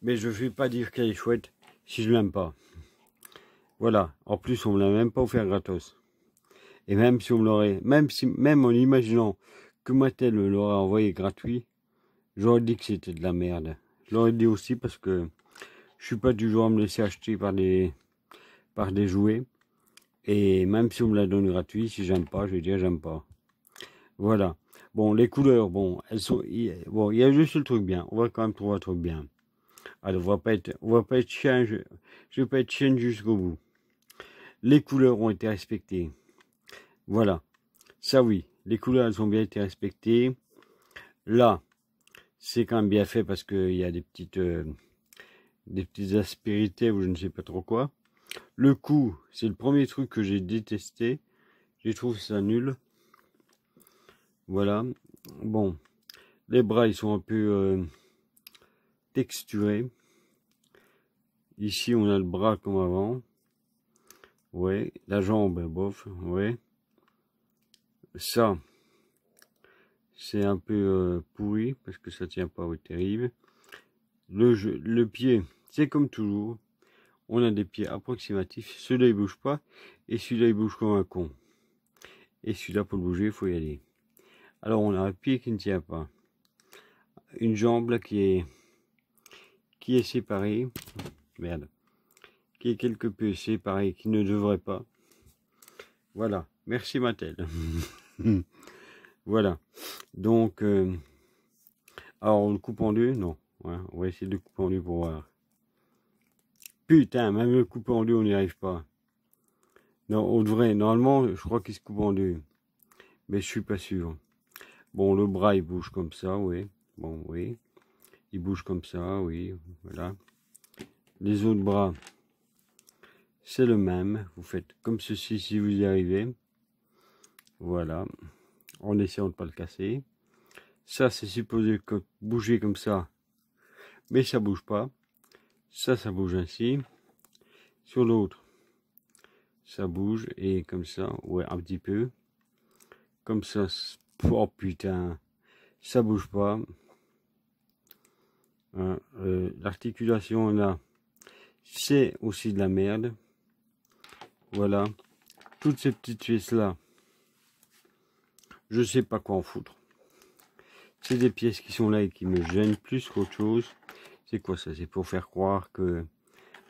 Mais je ne vais pas dire qu'elle est chouette si je l'aime pas. Voilà. En plus, on me l'a même pas offert gratos. Et même si on me l'aurait... Même en imaginant que Mattel me l'aurait envoyé gratuit, j'aurais dit que c'était de la merde. Je l'aurais dit aussi parce que je suis pas du genre à me laisser acheter par des jouets. Et même si on me la donne gratuit, si j'aime pas, je vais dire j'aime pas. Voilà. Bon, les couleurs, bon, elles sont... Bon, il y a juste le truc bien. On va quand même trouver un truc bien. Alors, on va pas être chien, je vais pas être chienne jusqu'au bout. Les couleurs ont été respectées. Voilà. Ça oui, les couleurs, elles ont bien été respectées. Là, c'est quand même bien fait parce qu'il y a des petites aspérités ou je ne sais pas trop quoi. Le coup, c'est le premier truc que j'ai détesté. Je trouve ça nul. Voilà. Bon, les bras, ils sont un peu texturés. Ici, on a le bras comme avant. Ouais, la jambe, bof, ouais. Ça, c'est un peu pourri parce que ça tient pas au terrible. Le pied, c'est comme toujours. On a des pieds approximatifs. Celui-là, il bouge pas. Et celui-là, il bouge comme un con. Et celui-là, pour le bouger, il faut y aller. Alors, on a un pied qui ne tient pas. Une jambe là qui est séparée. Merde. Qui est quelque peu séparée, qui ne devrait pas. Voilà. Merci Mattel. Voilà. Donc, alors on le coupe en deux? Non. Ouais, on va essayer de le couper en deux pour voir. Putain, même le couper en deux, on n'y arrive pas. Non, on devrait. Normalement, je crois qu'il se coupe en deux. Mais je suis pas sûr. Bon, le bras, il bouge comme ça, oui. Bon, oui. Il bouge comme ça, oui. Voilà. Les autres bras, c'est le même. Vous faites comme ceci si vous y arrivez. Voilà. En essayant de ne pas le casser. Ça, c'est supposé bouger comme ça. Mais ça bouge pas. Ça bouge ainsi. Sur l'autre, ça bouge. Et comme ça, ouais, un petit peu. Comme ça, oh putain, ça bouge pas. Hein, l'articulation là, c'est aussi de la merde. Voilà. Toutes ces petites pièces là, je sais pas quoi en foutre. C'est des pièces qui sont là et qui me gênent plus qu'autre chose. C'est quoi ça? C'est pour faire croire que...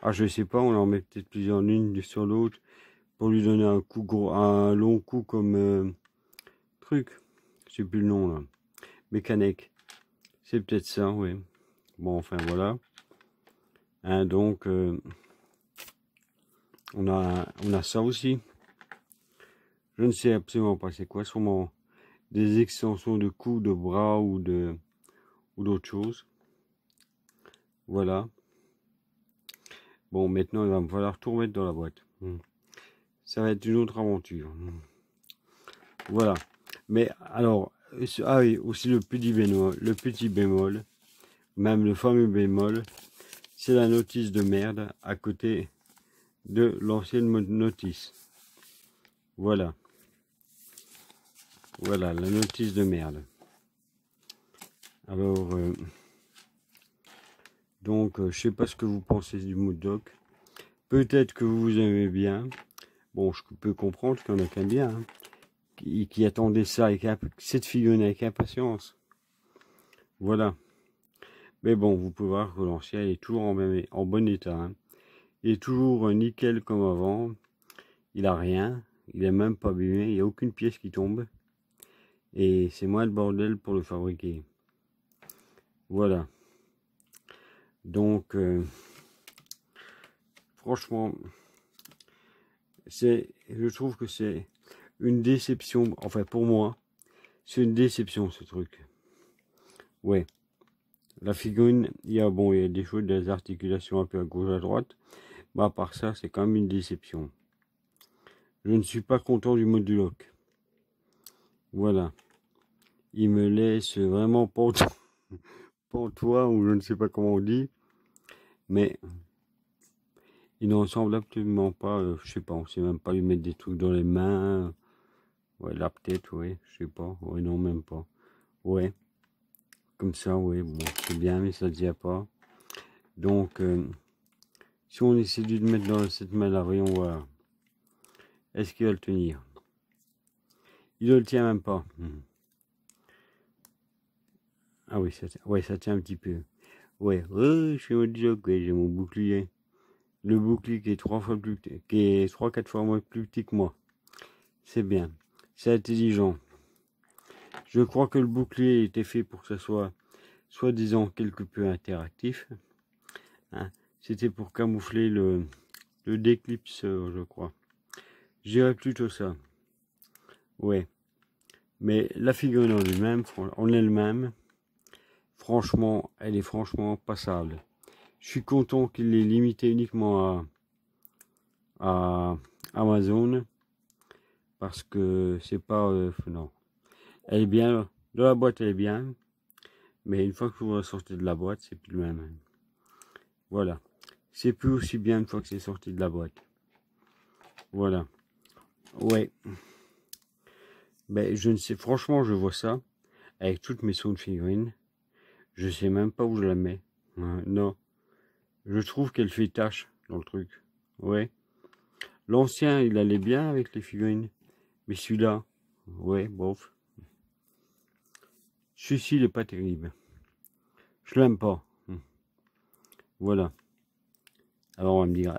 Ah, je sais pas, on en met peut-être plusieurs l'une sur l'autre pour lui donner un coup gros, un long coup comme truc. Je sais plus le nom là. Mécanique. C'est peut-être ça, oui. Bon, enfin voilà. Hein, donc, on a ça aussi. Je ne sais absolument pas c'est quoi. Sûrement des extensions de cou, de bras ou d'autres choses. Voilà. Bon, maintenant, il va me falloir tout remettre dans la boîte. Ça va être une autre aventure. Voilà. Mais alors, ah oui, aussi le petit bémol, même le fameux bémol, c'est la notice de merde à côté de l'ancienne notice. Voilà. Voilà, la notice de merde. Alors, Donc, je sais pas ce que vous pensez du Moodlock. Peut-être que vous aimez bien. Bon, je peux comprendre qu'il y en a qui aiment bien, hein, qui attendaient ça avec cette figurine avec impatience. Voilà. Mais bon, vous pouvez voir que l'ancien est toujours en bon état. Hein. Il est toujours nickel comme avant. Il a rien. Il est même pas abîmé. Il n'y a aucune pièce qui tombe. Et c'est moins le bordel pour le fabriquer. Voilà. Donc, franchement, je trouve que c'est une déception. Enfin, pour moi, c'est une déception ce truc. Ouais. La figurine, il y a des choses, des articulations un peu à gauche à droite. Mais à part ça, c'est quand même une déception. Je ne suis pas content du Modulock. Voilà. Il me laisse vraiment pantois, ou je ne sais pas comment on dit. Mais il n'en ressemble absolument pas. Je sais pas, on sait même pas lui mettre des trucs dans les mains. Ouais, là peut-être, ouais, je sais pas. Ouais, non, même pas. Ouais. Comme ça, ouais, bon, c'est bien, mais ça ne tient pas. Donc, si on essaie de le mettre dans cette main-là, voyons voir. Est-ce qu'il va le tenir? Il ne le tient même pas. Ah oui, ça tient un petit peu. Ouais, je suis Modulock, ouais, j'ai mon bouclier. Le bouclier qui est 3-4 fois moins plus petit que moi. C'est bien. C'est intelligent. Je crois que le bouclier était fait pour que ça soit, soi-disant, quelque peu interactif. Hein. C'était pour camoufler le déclipseur, je crois. J'irais plutôt ça. Ouais. Mais la figurine en elle-même, franchement, elle est franchement passable. Je suis content qu'il l'ait limité uniquement à Amazon. Parce que c'est pas... non. Elle est bien. Dans la boîte, elle est bien. Mais une fois que vous sortez de la boîte, c'est plus le même. Voilà. C'est plus aussi bien une fois que c'est sorti de la boîte. Voilà. Ouais. Ben, je ne sais, franchement, je vois ça avec toutes mes sons de figurines. Je sais même pas où je la mets. Non. Je trouve qu'elle fait tâche dans le truc. Ouais. L'ancien, il allait bien avec les figurines. Mais celui-là, ouais, bof. Celui-ci, il est pas terrible. Je l'aime pas. Voilà. Alors on va me dire,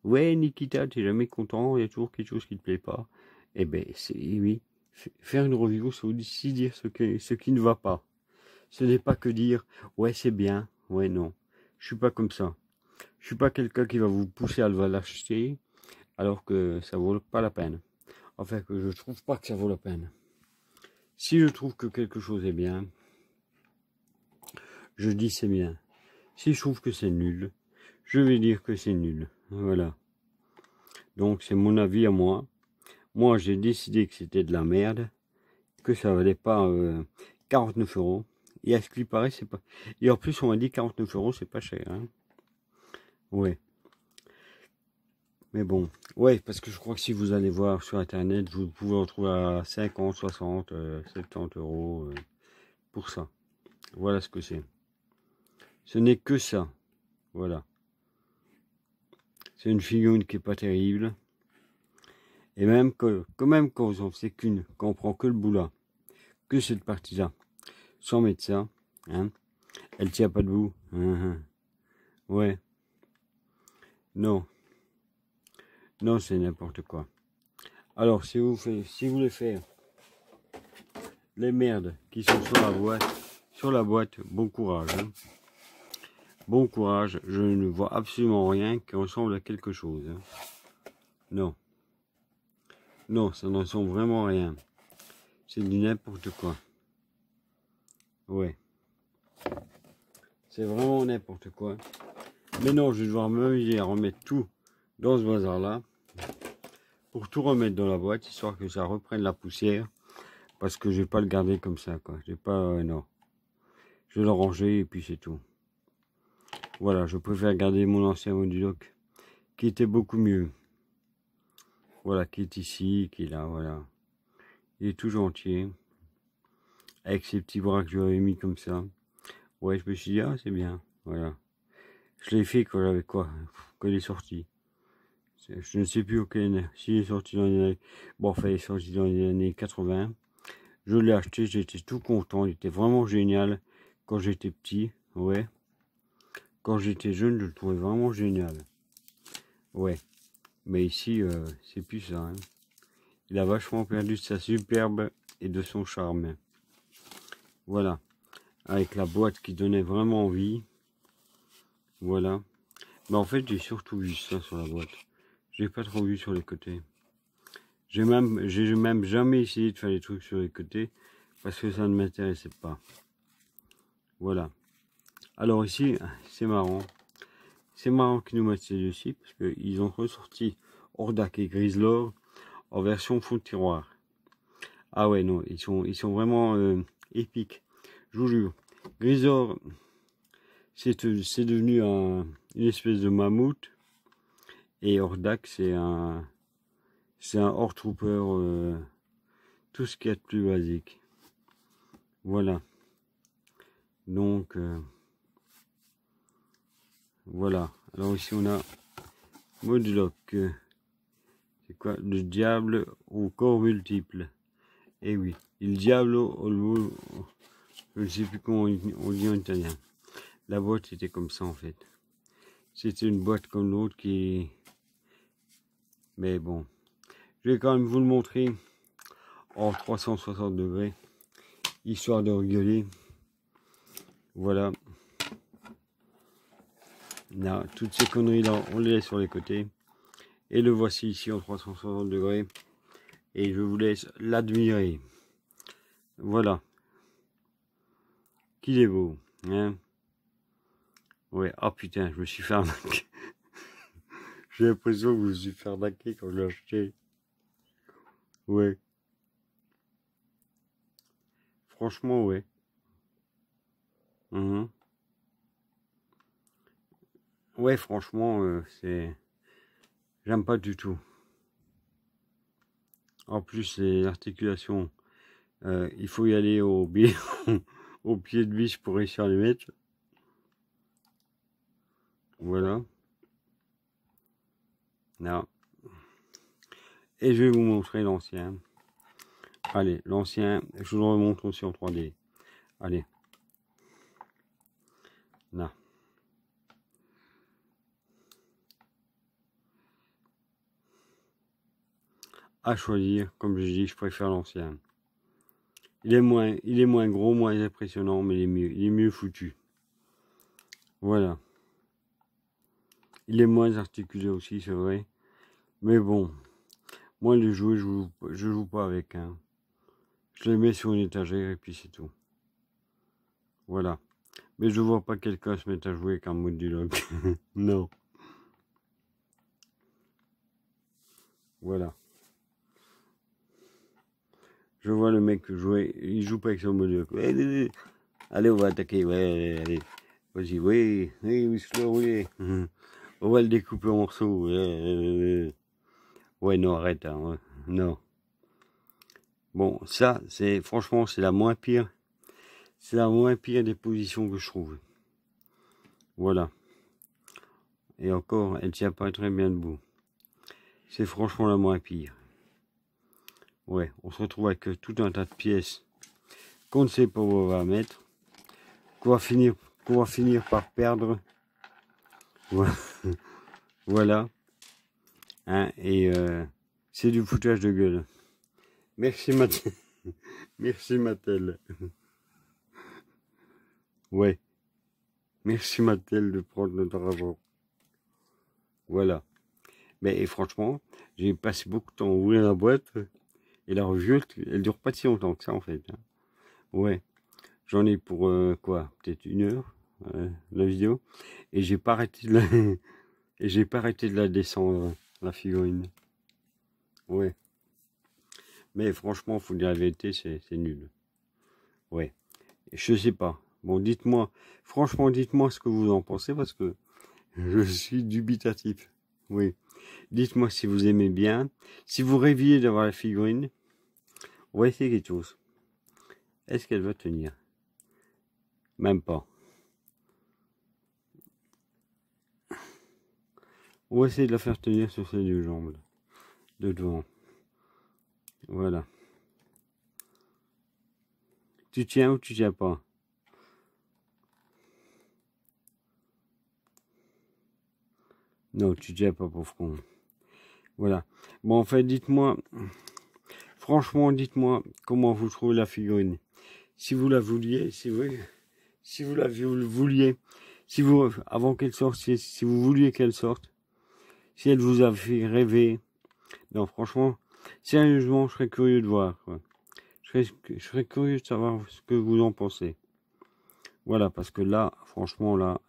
ouais Nikita, t'es jamais content, il y a toujours quelque chose qui te plaît pas. Eh ben, oui, faire une review, c'est aussi dire ce qui ne va pas. Ce n'est pas que dire, ouais c'est bien, ouais non. Je suis pas comme ça. Je suis pas quelqu'un qui va vous pousser à l'acheter, alors que ça vaut pas la peine. Enfin, que je trouve pas que ça vaut la peine. Si je trouve que quelque chose est bien, je dis c'est bien. Si je trouve que c'est nul, je vais dire que c'est nul. Voilà. Donc c'est mon avis à moi. Moi j'ai décidé que c'était de la merde, que ça valait pas 49 euros. Et à ce qu'il paraît, c'est pas. Et en plus on m'a dit 49 euros, c'est pas cher. Hein. Ouais. Mais bon. Ouais, parce que je crois que si vous allez voir sur internet, vous pouvez en trouver à 50, 60, 70 euros pour ça. Voilà ce que c'est. Ce n'est que ça. Voilà. C'est une figurine qui est pas terrible. Et même quand vous en faites qu'une, quand on prend que le bout là, que cette partie-là, sans mettre ça, hein, elle tient pas debout. Ouais. Non. Non, c'est n'importe quoi. Alors, si vous voulez faire les merdes qui sont sur la boîte, bon courage. Hein. Bon courage, je ne vois absolument rien qui ressemble à quelque chose. Hein. Non. Non, ça ne ressemble vraiment à rien. C'est du n'importe quoi. Ouais. C'est vraiment n'importe quoi. Mais non, je vais devoir m'amuser à remettre tout dans ce bazar-là. Pour tout remettre dans la boîte, histoire que ça reprenne la poussière. Parce que je vais pas le garder comme ça, quoi. Je vais pas... non. Je vais le ranger et puis c'est tout. Voilà, je préfère garder mon ancien Modulock. Qui était beaucoup mieux. Voilà, qui est ici, qui est là, voilà. Il est tout entier. Avec ses petits bras que j'avais mis comme ça. Ouais, je me suis dit, ah, c'est bien. Voilà. Je l'ai fait quand j'avais quoi? Quand il est sorti. Je ne sais plus auquel année. S'il est sorti dans les années... Bon, enfin, il est sorti dans les années 80. Je l'ai acheté, j'étais tout content. Il était vraiment génial quand j'étais petit. Ouais. Quand j'étais jeune, je le trouvais vraiment génial. Ouais. Mais ici, c'est plus ça. Hein. Il a vachement perdu de sa superbe et de son charme. Voilà. Avec la boîte qui donnait vraiment envie. Voilà. Mais en fait, j'ai surtout vu ça sur la boîte. J'ai pas trop vu sur les côtés. J'ai même jamais essayé de faire des trucs sur les côtés parce que ça ne m'intéressait pas. Voilà. Alors ici, c'est marrant. C'est marrant qu'ils nous mettent ces deux-ci parce qu'ils ont ressorti Hordak et Griselor en version fond de tiroir. Ah ouais, non, ils sont vraiment épiques. Je vous jure. Griselor, c'est devenu une espèce de mammouth. Et Hordak, c'est un Horde Trooper, tout ce qu'il y a de plus basique. Voilà. Donc, voilà. Alors ici, on a Modulok. C'est quoi? Le diable au corps multiple. Eh oui. Il diablo, je ne sais plus comment on dit en italien. La boîte était comme ça, en fait. C'était une boîte comme l'autre qui... Mais bon. Je vais quand même vous le montrer en 360 degrés. Histoire de rigoler. Voilà. Là, toutes ces conneries là, on les laisse sur les côtés. Et le voici ici en 360 degrés. Et je vous laisse l'admirer. Voilà. Qu'il est beau. Hein? Ouais. Ah putain, je me suis fait arnaquer. J'ai l'impression que je me suis fait arnaquer quand je l'ai acheté. Ouais. Franchement, ouais. Ouais, franchement, c'est... J'aime pas du tout. En plus, les articulations, il faut y aller au pied, au pied de biche pour réussir à les mettre. Voilà. Là. Et je vais vous montrer l'ancien. Allez, l'ancien, je vous le remontre aussi en 3D. Allez. Là. À choisir, comme je dis, je préfère l'ancien. Il est moins gros, moins impressionnant, mais il est mieux foutu. Voilà. Il est moins articulé aussi, c'est vrai. Mais bon, moi les jouets, je joue pas avec. Hein. Je les mets sur une étagère et puis c'est tout. Voilà. Mais je vois pas quelqu'un se mettre à jouer avec un Modulok. Non. Voilà. Je vois le mec jouer, il joue pas avec son Modulok. Allez, on va attaquer. Ouais, allez. Vas-y, oui, oui. On va le découper en morceaux. Ouais, non, arrête. Hein, ouais. Non. Bon, ça, c'est franchement, c'est la moins pire. C'est la moins pire des positions que je trouve. Voilà. Et encore, elle tient pas très bien debout. C'est franchement la moins pire. Ouais, on se retrouve avec tout un tas de pièces qu'on ne sait pas où on va mettre. Qu'on va finir par perdre. Voilà. Hein, et c'est du foutage de gueule. Merci Mattel. Merci Mattel. Ouais. Merci Mattel de prendre notre argent. Voilà. Mais franchement, j'ai passé beaucoup de temps à ouvrir la boîte. Et la revue, elle dure pas si longtemps que ça en fait. Hein. Ouais. J'en ai pour quoi? Peut-être 1 heure la vidéo. Et j'ai pas arrêté de la... et j'ai pas arrêté de la descendre, la figurine. Ouais. Mais franchement, faut dire la vérité, c'est nul. Ouais. Je sais pas. Bon, dites-moi, franchement, dites-moi ce que vous en pensez parce que je suis dubitatif. Oui. Dites-moi si vous aimez bien. Si vous rêviez d'avoir la figurine, on va essayer quelque chose. Est-ce qu'elle va tenir? Même pas. On va essayer de la faire tenir sur ces deux jambes de devant. Voilà. Tu tiens ou tu tiens pas? Non, tu tiens pas, pauvre con. Voilà. Bon, en fait, dites-moi, franchement, dites-moi comment vous trouvez la figurine. Si vous la vouliez, si vous la vouliez, si vous, avant qu'elle sorte, si vous vouliez qu'elle sorte, si elle vous a fait rêver, non, franchement, sérieusement, je serais curieux de voir, quoi. Je serais curieux de savoir ce que vous en pensez. Voilà, parce que là, franchement, là,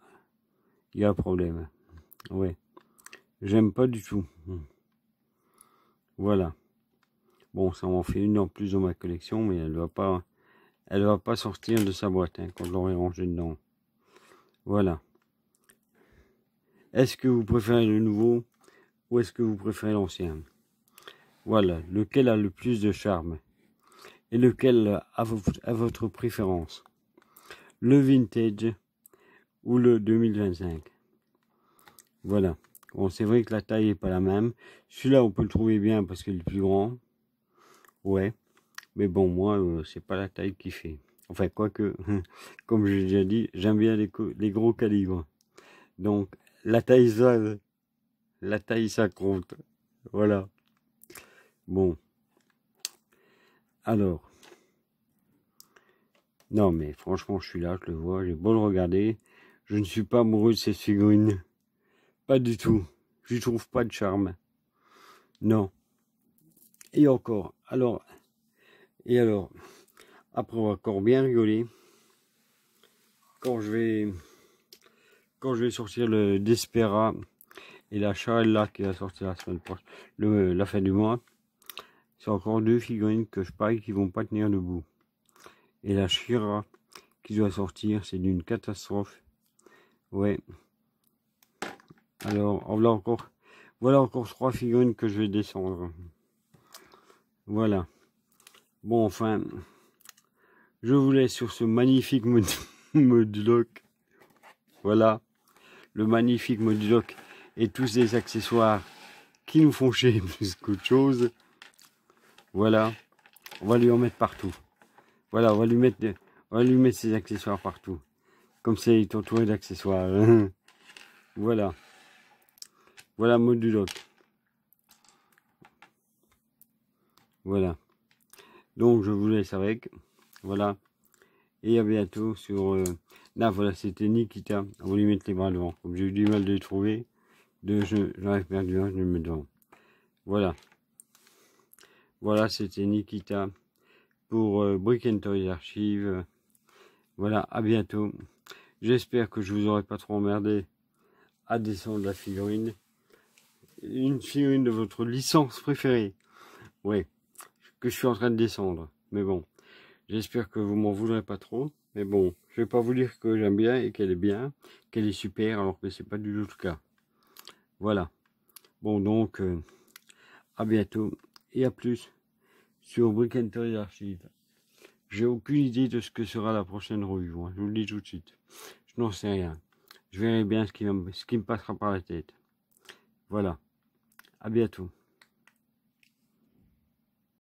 il y a un problème. Ouais, j'aime pas du tout. Voilà. Bon, ça m'en fait une en plus dans ma collection, mais elle va pas sortir de sa boîte hein, quand je l'aurai rangée dedans. Voilà. Est-ce que vous préférez le nouveau ou est-ce que vous préférez l'ancien? Voilà. Lequel a le plus de charme et lequel a votre préférence? Le vintage ou le 2025? Voilà. Bon, c'est vrai que la taille est pas la même. Celui-là, on peut le trouver bien parce qu'il est plus grand. Ouais. Mais bon, moi, c'est pas la taille qui fait. Enfin, quoique, comme j'ai déjà dit, j'aime bien les gros calibres. Donc, la taille, ça compte. Voilà. Bon. Alors. Non, mais franchement, je suis là, je le vois, j'ai beau le regarder. Je ne suis pas amoureux de cette figurine. Pas du tout. Je trouve pas de charme. Non. Et encore. Alors, après on va encore bien rigoler. Quand je vais sortir le Despera et la Charella qui va sortir la semaine prochaine, la fin du mois, c'est encore deux figurines que je parie qui vont pas tenir debout. Et la Shira qui doit sortir, c'est d'une catastrophe. Ouais. Alors, voilà encore trois figurines que je vais descendre. Voilà. Bon, enfin, je vous laisse sur ce magnifique moduloc. Voilà. Le magnifique moduloc et tous ces accessoires qui nous font chier plus qu'autre chose. Voilà. On va lui en mettre partout. Voilà, on va lui mettre ses accessoires partout. Comme ça, il est entouré d'accessoires. Voilà. Voilà moduloc. Voilà. Donc, je vous laisse avec. Voilà. Et à bientôt sur... Là, voilà, c'était Nikita. On va lui mettre les bras devant. Comme j'ai eu du mal de les trouver, j'en ai perdu un, je le mets devant. Voilà. Voilà, c'était Nikita pour Brick & Toys Archive. Voilà, à bientôt. J'espère que je vous aurai pas trop emmerdé à descendre la figurine. Une figurine de votre licence préférée. Ouais, que je suis en train de descendre. Mais bon, j'espère que vous m'en voudrez pas trop. Mais bon, je vais pas vous dire que j'aime bien et qu'elle est bien, qu'elle est super, alors que c'est pas du tout le cas. Voilà. Bon, donc, à bientôt et à plus sur Brick & Toys Archive. J'ai aucune idée de ce que sera la prochaine revue. Je vous le dis tout de suite. Je n'en sais rien. Je verrai bien ce qui me passera par la tête. Voilà. À bientôt.